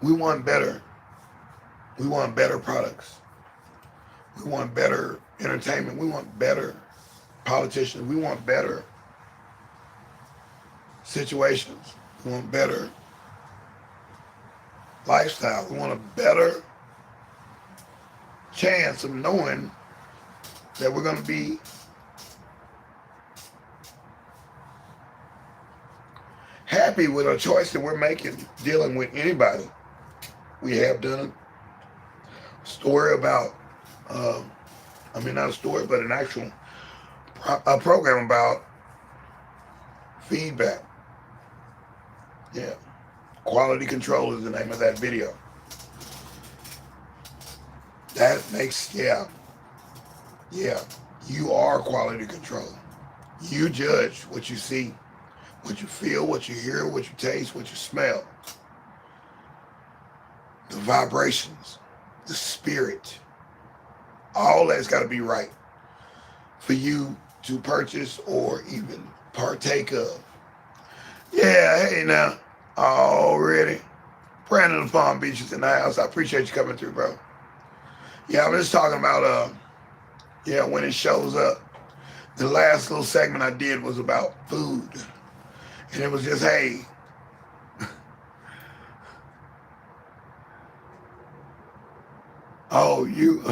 We want better. We want better products. We want better entertainment. We want better politicians. We want better situations. We want better lifestyle. We want a better chance of knowing that we're going to be happy with a choice that we're making dealing with anybody. We have done a story about, not a story, but an actual program about feedback. Yeah. Quality control is the name of that video. That makes, yeah, you are quality control. You judge what you see, what you feel, what you hear, what you taste, what you smell. The vibrations, the spirit, all that's got to be right for you to purchase or even partake of. Yeah, hey now, already. Brandon of Palm Beach is in the house. I appreciate you coming through, bro. Yeah, I'm just talking about, when it shows up. The last little segment I did was about food. And it was just, hey, oh, you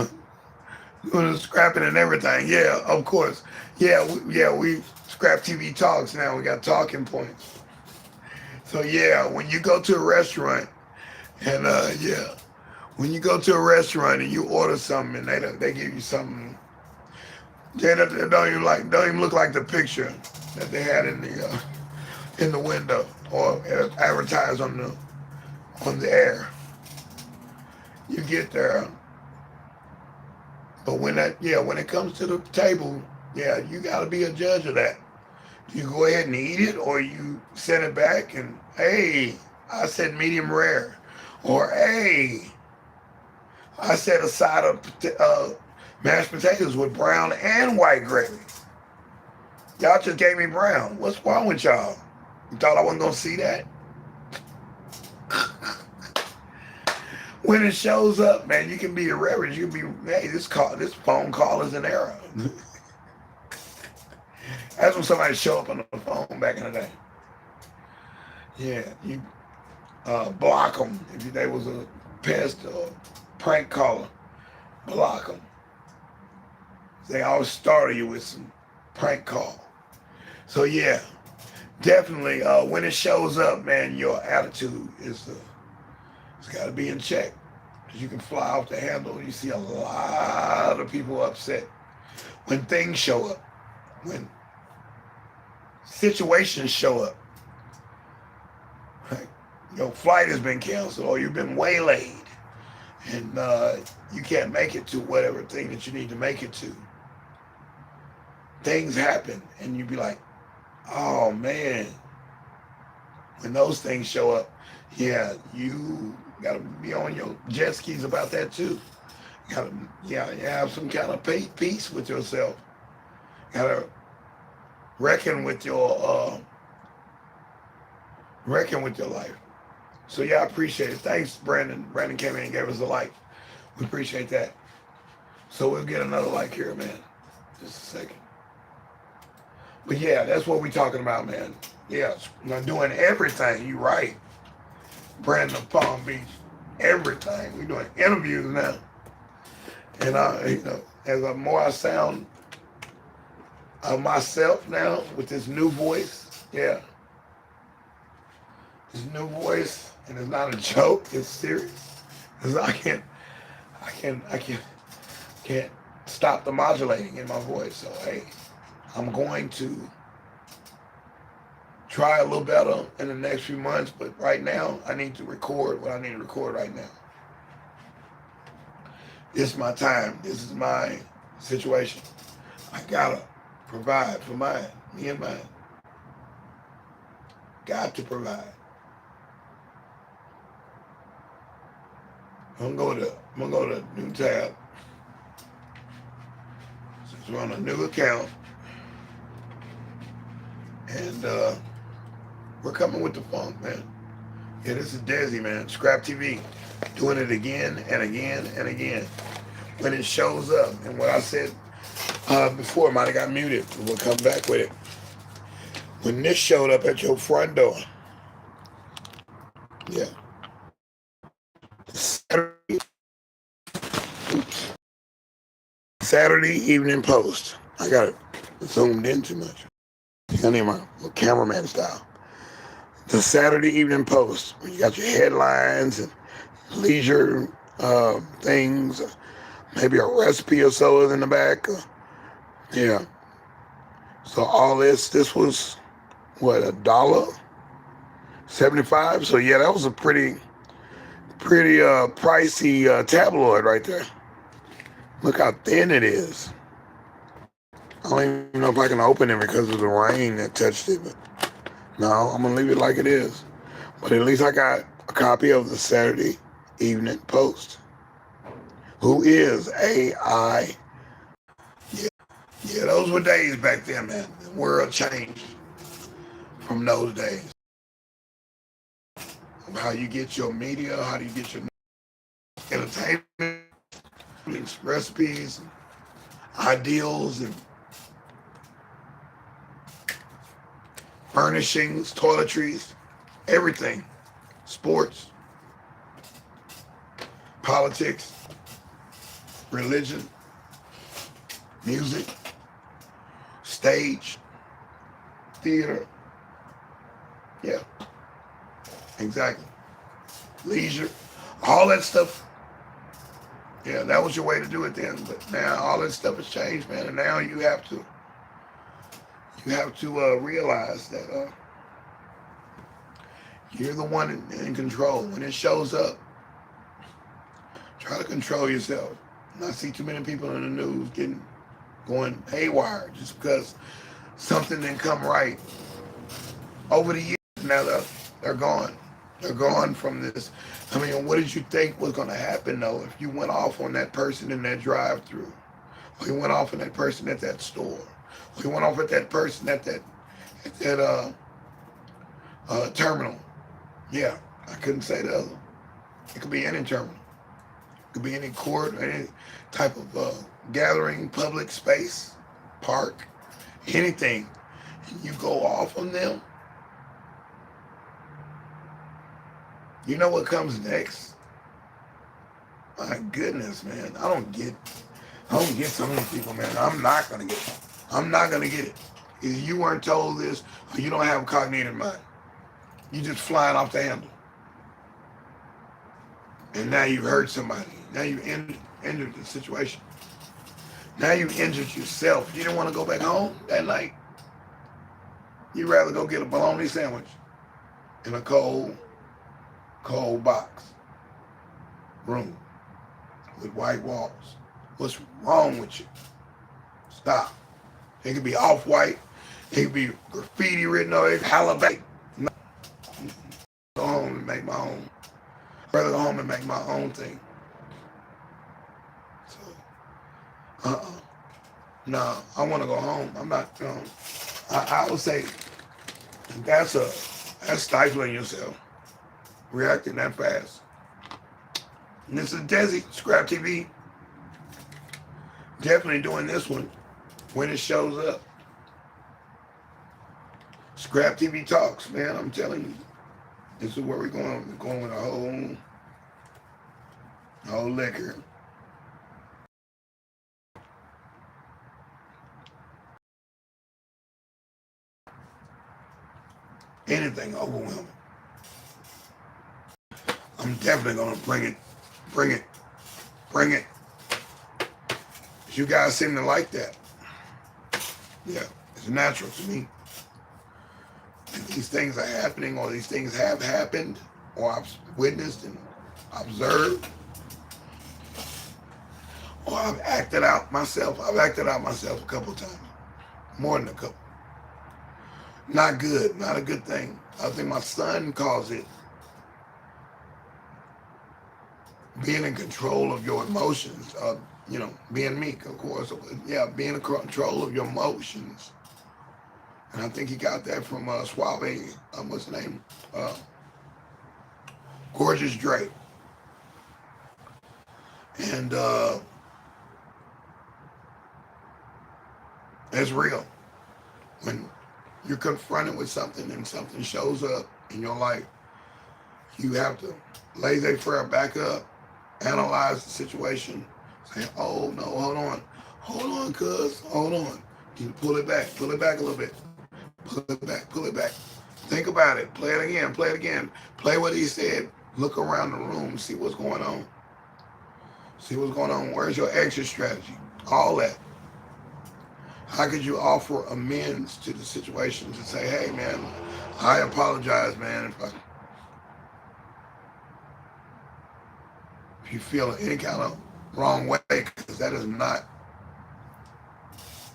doing the scrapping and everything. Yeah, of course. Yeah, we scrap TV talks now. We got talking points. So, yeah, when you go to a restaurant and, when you go to a restaurant and you order something and they give you something, don't even look like the picture that they had in the window. or advertise on the air. You get there, but when it comes to the table, yeah, you got to be a judge of that. You go ahead and eat it, or you send it back and, hey, I said medium rare, or hey, I said a side of mashed potatoes with brown and white gravy. Y'all just gave me brown. What's wrong with y'all? You thought I wasn't gonna see that? When it shows up, man, you can be irreverent. You can be, hey, this phone call is an error. That's when somebody show up on the phone back in the day. Yeah, you block them if they was a pest or prank caller. Block them. They always startle you with some prank call. So yeah, definitely when it shows up, man, your attitude it's got to be in check. Because you can fly off the handle. You see a lot of people upset when things show up, when situations show up. Like, your flight has been canceled or you've been waylaid and you can't make it to whatever thing that you need to make it to. Things happen and you be like, oh man. When those things show up, yeah, you gotta be on your jet skis about that too. You have some kind of peace with yourself. You gotta reckon with your life. So yeah, I appreciate it. Thanks, Brandon. Brandon came in and gave us a like. We appreciate that. So we'll get another like here, man. Just a second. But yeah, that's what we're talking about, man. Yeah, not doing everything. You right. Brandon of Palm Beach. Everything. We're doing interviews now. And as the more I sound of myself now with this new voice, yeah. This new voice, and it's not a joke, it's serious. Because I can't stop the modulating in my voice. So hey, I'm going to try a little better in the next few months, but right now I need to record what I need to record right now. This is my time. This is my situation. I gotta provide for me and mine. Got to provide. I'm gonna go to new tab. Since we're on a new account. And we're coming with the funk, man. Yeah, this is deSz'e, man. Scrap TV. Doing it again and again and again. When it shows up. And what I said before might have got muted. We'll come back with it. When this showed up at your front door. Yeah. Saturday Evening Post. I got it zoomed in too much. I need my cameraman style. The Saturday Evening Post. Where you got your headlines and leisure things. Maybe a recipe or so is in the back. Yeah. So all this was, what, $1.75? So yeah, that was a pretty pricey tabloid right there. Look how thin it is. I don't even know if I can open it because of the rain that touched it, but no, I'm gonna leave it like it is. But at least I got a copy of the Saturday Evening Post. Who is AI? Yeah, those were days back then, man. The world changed from those days. How you get your media, how do you get your entertainment, recipes, ideals, and furnishings, toiletries, everything, sports, politics, religion, music, stage, theater. Yeah, exactly. Leisure, all that stuff. Yeah, that was your way to do it then. But now all that stuff has changed, man. And now you have to realize that You're the one in control. When it shows up, try to control yourself. And I see too many people in the news going haywire just because something didn't come right. Over the years, now they're gone. They're gone from this. I mean, what did you think was going to happen, though, if you went off on that person in that drive-through? Or you went off on that person at that store? Or you went off at that person at that terminal? Yeah, I couldn't say the other. It could be any terminal. It could be any court, any type of gathering, public space, park, anything. And you go off on them, you know what comes next? My goodness, man. I don't get some of these people, man. I'm not gonna get it. I'm not gonna get it. Either you weren't told this or you don't have a cognitive mind. You just flying off the handle. And now you've hurt somebody. Now you injured the situation. Now you injured yourself. You didn't want to go back home that night. You'd rather go get a bologna sandwich in a cold box room with white walls. What's wrong with you? Stop. It could be off-white. It could be graffiti written on it. Halibut. No. Go home and make my own. I'd rather go home and make my own thing. So, no, I want to go home. I'm not, I would say that's stifling yourself. Reacting that fast. And this is deSz'e, Scrap TV. Definitely doing this one when it shows up. Scrap TV Talks, man, I'm telling you. This is where we're going. We're going with a whole liquor. Anything overwhelming. I'm definitely going to bring it. You guys seem to like that. Yeah, it's natural to me. And these things are happening, or these things have happened, or I've witnessed and observed, or I've acted out myself. I've acted out myself a couple of times. More than a couple. Not good, not a good thing. I think my son calls it being in control of your emotions. Being meek, of course. Yeah, being in control of your emotions. And I think he got that from Suave, what's the name? Gorgeous Drake. And it's real. When you're confronted with something and something shows up in your life, you have to laissez-faire, back up, analyze the situation, say, oh no, hold on, cuz, hold on. You pull it back a little bit. Pull it back. Think about it, play it again. Play what he said, look around the room, see what's going on. Where's your exit strategy? All that. How could you offer amends to the situation to say, hey man, I apologize, man, if you feel any kind of wrong way, because that is not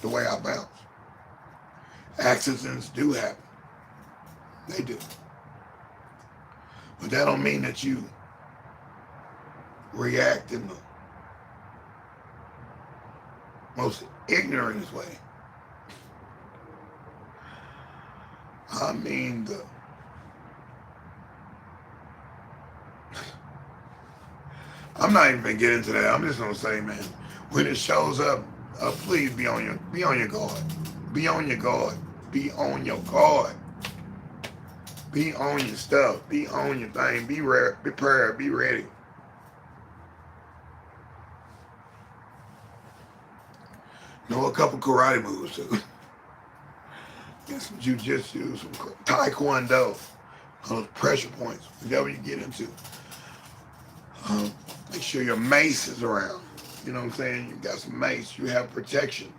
the way I bounce. Accidents do happen. They do. But that don't mean that you react in the most ignorant way. I mean, I'm not even gonna get into that. I'm just gonna say, man, when it shows up, please be on your guard. Be on your guard. Be on your guard. Be on your stuff. Be on your thing. Be prepared. Be ready. Know a couple karate moves too. Get some jujitsu, some taekwondo, those pressure points, whatever you get into. Make sure your mace is around. You know what I'm saying? You got some mace. You have protection.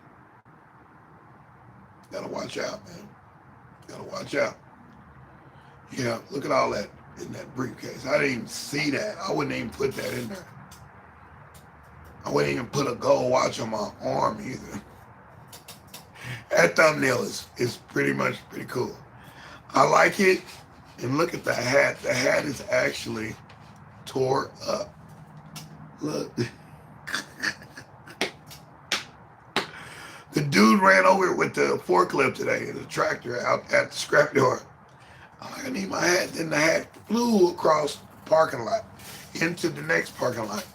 Gotta watch out, man. Gotta watch out. Yeah, look at all that in that briefcase. I didn't even see that. I wouldn't even put that in there. I wouldn't even put a gold watch on my arm either. That thumbnail is pretty much pretty cool. I like it. And look at the hat. The hat is actually tore up. Look. The dude ran over it with the forklift today, the tractor out at the scrapyard. I'm like, I need my hat. Then the hat flew across the parking lot into the next parking lot.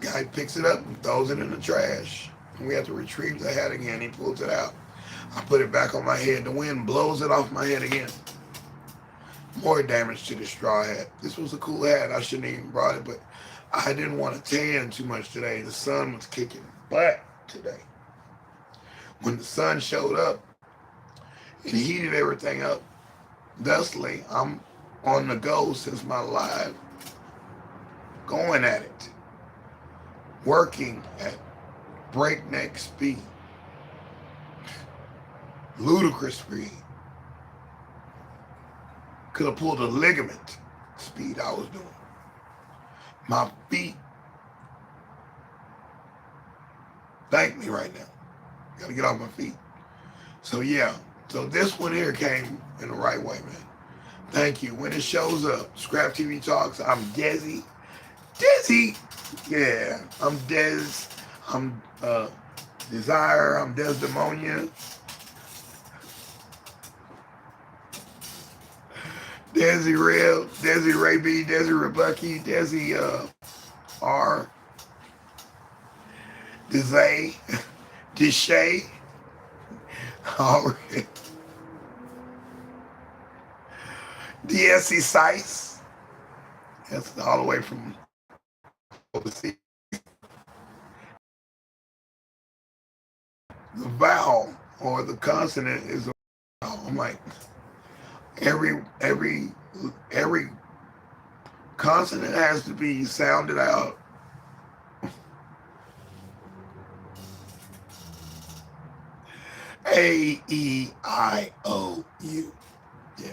Guy picks it up and throws it in the trash. And we have to retrieve the hat again. He pulls it out. I put it back on my head. The wind blows it off my head again. More damage to the straw hat. This was a cool hat. I shouldn't even brought it, but I didn't want to tan too much today. The sun was kicking butt today. When the sun showed up, it heated everything up. Thusly, I'm on the go since my live, going at it, working at breakneck speed, ludicrous speed. Could have pulled a ligament speed I was doing. My feet thank me right now. Gotta get off my feet. So yeah, so this one here came in the right way, man. Thank you. When it shows up, Scrap TV Talks, I'm deSz'e. deSz'e! Yeah, I'm Des. I'm deSz'e. I'm Desdemonia. deSz'e Rev, deSz'e Ray B, deSz'e Rebucky, deSz'e R, deSz'e, deSz'e. All right. deSz'e. That's all the way from overseas. The vowel or the consonant is a vowel. I'm like, every consonant has to be sounded out. A-E-I-O-U. Yeah.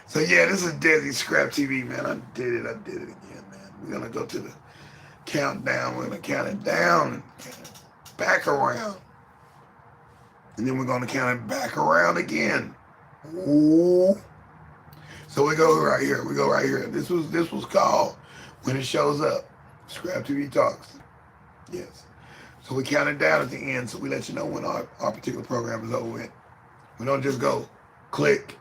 So yeah, this is deSz'e Scrap TV, man. I did it again, man. We're gonna go to the countdown. We're gonna count it down and count it back around. And then we're gonna count it back around again. Ooh. So we go right here. We go right here. This was called When It Shows Up. Scrap TV Talks. Yes. So we count it down at the end, so we let you know when our particular program is over with. We don't just go click.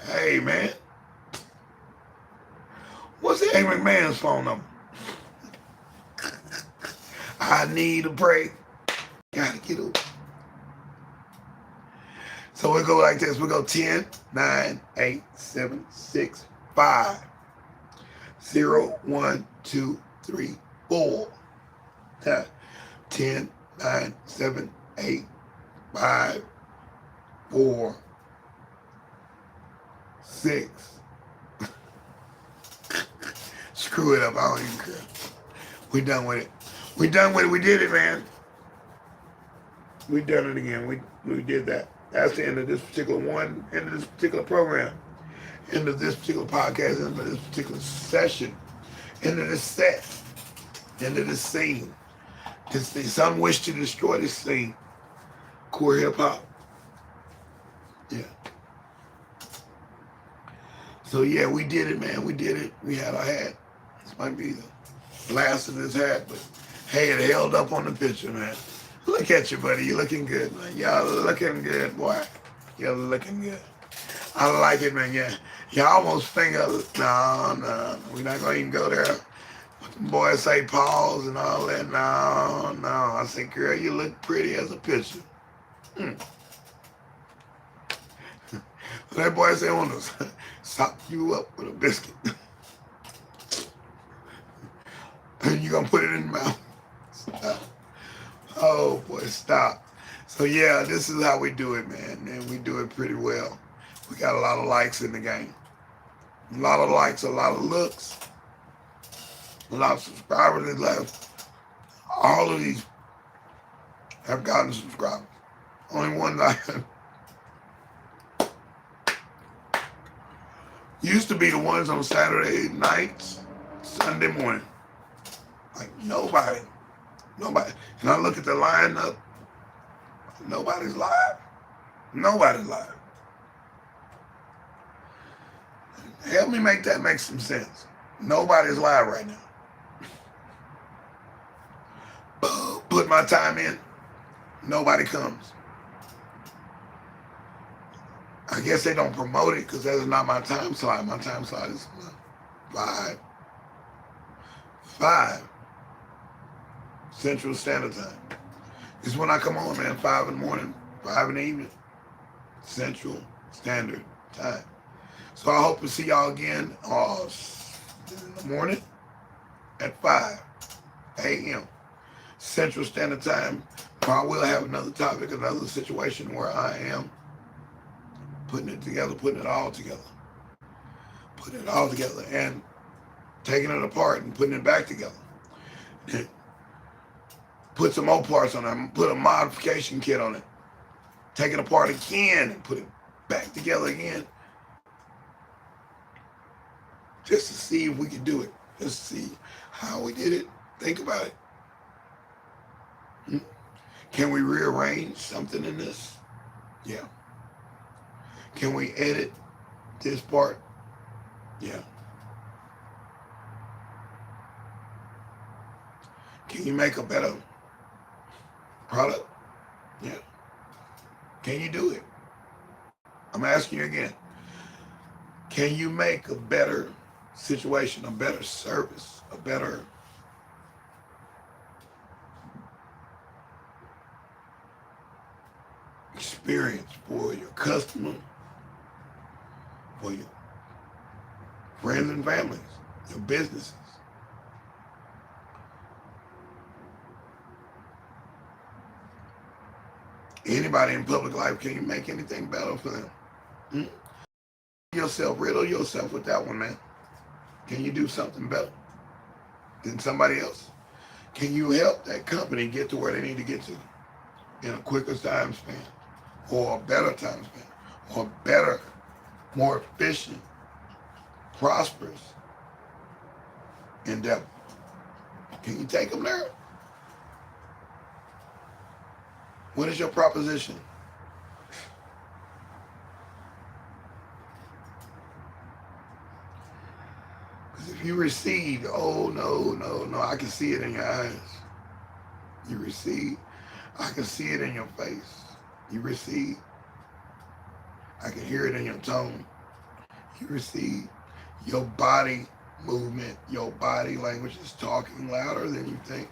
Hey, man. What's Amy McMahon's phone number? I need a break. Gotta get over. So we go like this. We go 10, 9, 8, 7, 6, 5, 0, 1, 2, 3, 4. 10, 9, 7, 8, 5, 4, 6. Screw it up. I don't even care. We done with it. We done with it. We did it, man. We done it again. We did that. That's the end of this particular one, end of this particular program, end of this particular podcast, end of this particular session, end of this set, end of this scene. Some wish to destroy this scene. Core hip hop. Yeah. So yeah, we did it, man. We did it. We had our hat. This might be the last of this hat, but hey, it held up on the picture, man. Look at you, buddy. You're looking good, man. Y'all looking good, boy. You're looking good. I like it, man. Yeah. You almost think of, no. We're not going to even go there. Boys say pause and all that. No. I say, girl, you look pretty as a picture. That boy say, I want to sop you up with a biscuit. And you going to put it in your mouth. Stop. Oh, boy, stop. So, yeah, this is how we do it, man. And we do it pretty well. We got a lot of likes in the game. A lot of likes, a lot of looks. A lot of subscribers left. All of these have gotten subscribers. Only one that Used to be the ones on Saturday nights, Sunday morning. Like nobody. Nobody. And I look at the lineup, nobody's live. Nobody's live. Help me make that make some sense. Nobody's live right now. Put my time in, nobody comes. I guess they don't promote it because that's not my time slot. My time slot is 5 Central Standard Time. It's when I come on, man, 5 in the morning, 5 in the evening, Central Standard Time. So I hope to see y'all again in the morning at 5 a.m. Central Standard Time. I will have another topic, another situation where I am putting it together, putting it all together, and taking it apart and putting it back together. Put some more parts on it, put a modification kit on it, take it apart again and put it back together again, just to see if we could do it, just to see how we did it. Think about it. Can we rearrange something in this? Yeah. Can we edit this part? Yeah. Can you make a better product? Yeah. Can you do it? I'm asking you again. Can you make a better situation, a better service, a better experience for your customer, for your friends and families, your businesses? Anybody in public life, can you make anything better for them? Riddle yourself with that one, man. Can you do something better than somebody else? Can you help that company get to where they need to get to in a quicker time span, or a better time span, or better, more efficient, prosperous endeavor? Can you take them there? What is your proposition? Because if you recede, oh no, I can see it in your eyes. You recede, I can see it in your face. You recede, I can hear it in your tone. You recede, your body movement, your body language is talking louder than you think.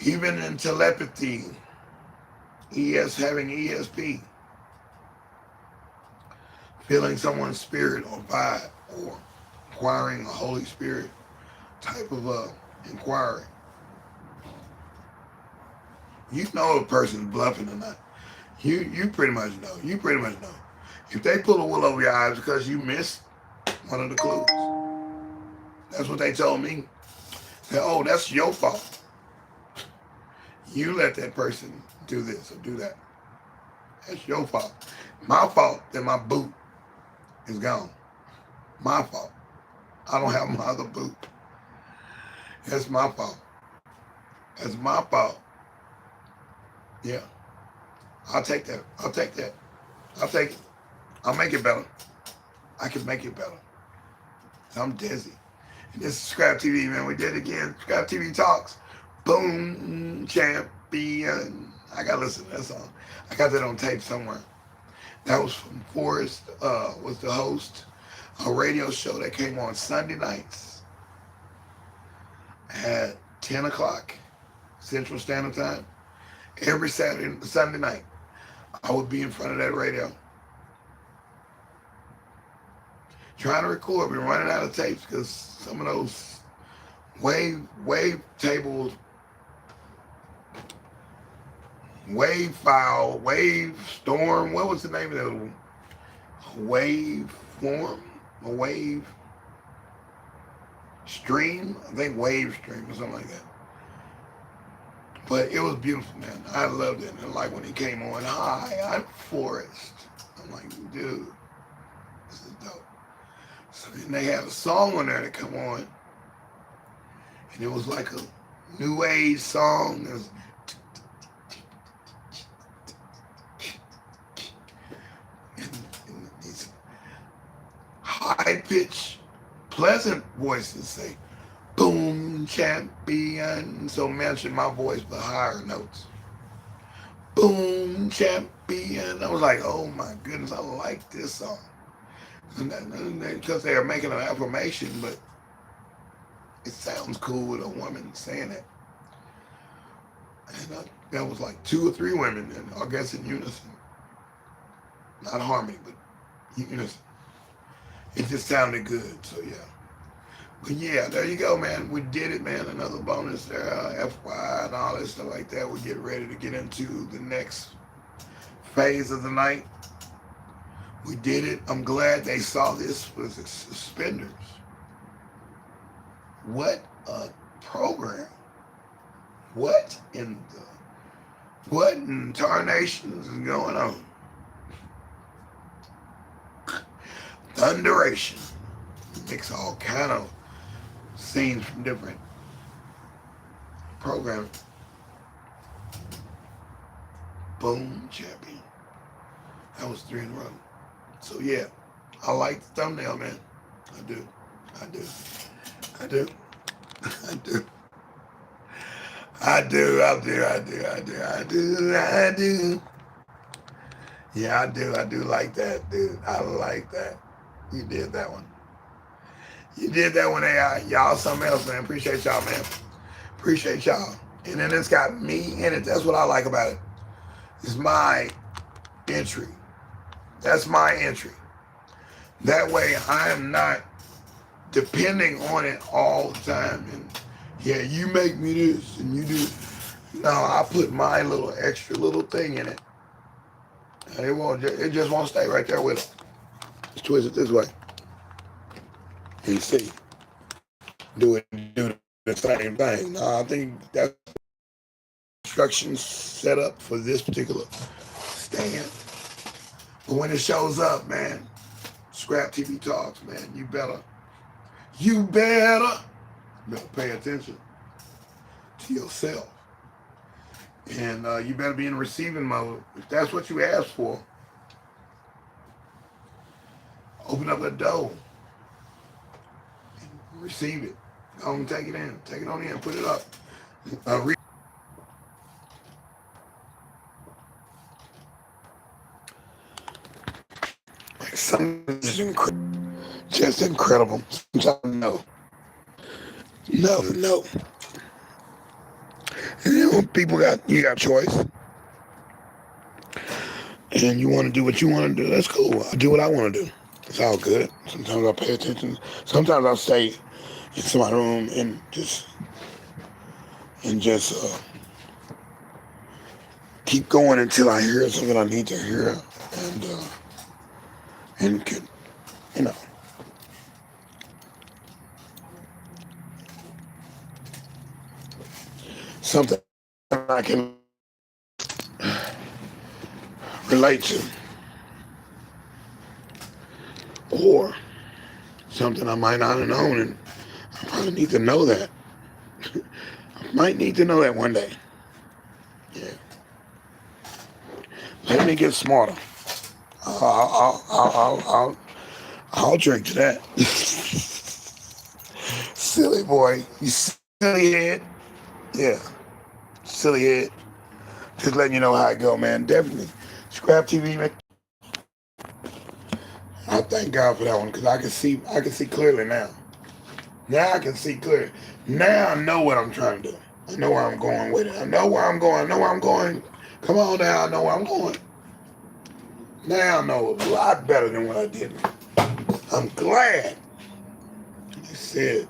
Even in telepathy, having ESP, feeling someone's spirit or vibe, or acquiring a Holy Spirit type of inquiry. You know a person's bluffing or not. You pretty much know. You pretty much know. If they pull a wool over your eyes because you missed one of the clues, that's what they told me. Say, oh, that's your fault. You let that person do this or do that. That's your fault. My fault that my boot is gone. My fault. I don't have my other boot. That's my fault. That's my fault. Yeah. I'll take that. I'll take that. I'll take it. I'll make it better. I can make it better. I'm deSz'e. And this is Scrap TV, man. We did it again. Scrap TV Talks. Boom, champion. I gotta listen to that song. I got that on tape somewhere. That was from Forrest, was the host. A radio show that came on Sunday nights at 10 o'clock Central Standard Time. Every Sunday night, I would be in front of that radio, trying to record. We're running out of tapes because some of those wave tables, wave file, wave storm, what was the name of that? Wave form? A wave stream? I think wave stream or something like that. But it was beautiful, man. I loved it. And like when he came on, hi, I'm Forrest. I'm like, dude, This is dope. So then they had a song on there that come on, and it was like a new age song. It was, and these high pitched, pleasant voices say, "Boom, champion." So matching my voice for higher notes. Boom, champion. I was like, oh my goodness, I like this song. Because they are making an affirmation, but it sounds cool with a woman saying it. And that was like 2 or 3 women, and I guess in unison. Not harmony, but unison. It just sounded good, so yeah. But yeah, there you go, man. We did it, man. Another bonus there, FY and all that stuff like that. We get ready to get into the next phase of the night. We did it. I'm glad they saw this with the suspenders. What a program. What in tarnation is going on? Thunderation. Mix all kind of scenes from different programs. Boom, champion. That was 3 in a row. So yeah, I like the thumbnail, man. I do. I do. I do. I do. I do. I do. I do. I do. I do. I do. Yeah, I do. I do like that, dude. I like that. You did that one. You did that one, AI. Y'all something else, man. Appreciate y'all, man. Appreciate y'all. And then it's got me in it. That's what I like about it. It's my entry. That's my entry. That way I am not depending on it all the time. And yeah, you make me this and you do. No, I put my little extra little thing in it. And it just won't stay right there with it. Just twist it this way. And see. Do the same thing. No, I think that's instructions set up for this particular stand. But when it shows up, man, Scrap TV Talks, man, you better pay attention to yourself. And you better be in receiving mode. If that's what you asked for, open up a door and receive it. Go and take it in. Take it on in, put it up. Something just incredible. Sometimes no. And you know, you got choice. And you want to do what you want to do. That's cool. I do what I want to do. It's all good. Sometimes I pay attention. Sometimes I'll stay in my room and just keep going until I hear something I need to hear, and can, you know, something I can relate to, or something I might not have known, and I probably need to know that. I might need to know that one day. Yeah. Let me get smarter. I'll drink to that. Silly boy, you silly head. Yeah, silly head. Just letting you know how it go, man. Definitely. Scrap TV, man. I thank God for that one because I can see clearly now. Now I can see clearly. Now I know what I'm trying to do. I know where I'm going with it. I know where I'm going. I know where I'm going. Come on now, I know where I'm going. Now I know a lot better than what I did. I'm glad I said,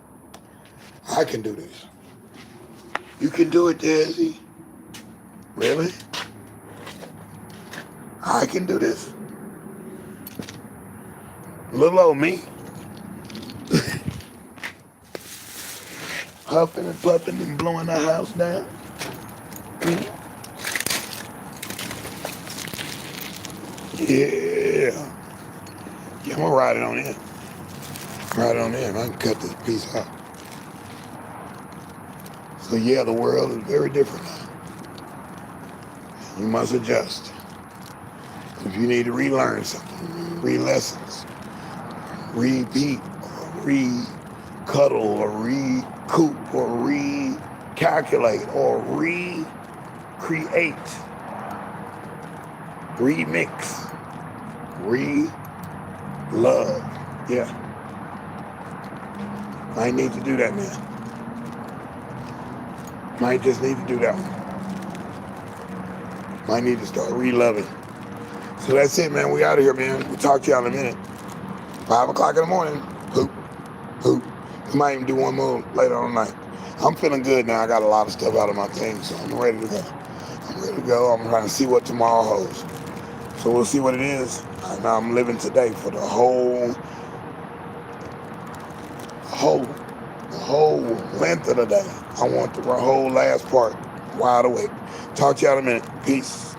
I can do this. You can do it, deSz'e. Really? I can do this? Little old me. Huffing and puffing and blowing the house down. Yeah. Yeah, I'm gonna ride it on in. Ride it on in. I can cut this piece out. So yeah, the world is very different now. You must adjust. If you need to relearn something, re-lessons, repeat, or re-cuddle, or recoup, or recalculate, or recreate, remix, re-love. Yeah, might need to do that, man. Might just need to do that one. Might need to start re-loving. So that's it, man. We out of here, man. We'll talk to y'all in a minute. 5 o'clock in the morning. Hoop, hoop. We might even do one more later on tonight. I'm feeling good now. I got a lot of stuff out of my thing, so I'm ready to go. I'm ready to go. I'm trying to see what tomorrow holds. So we'll see what it is. And I'm living today for the whole length of the day. I want the whole last part wide awake. Talk to y'all in a minute. Peace.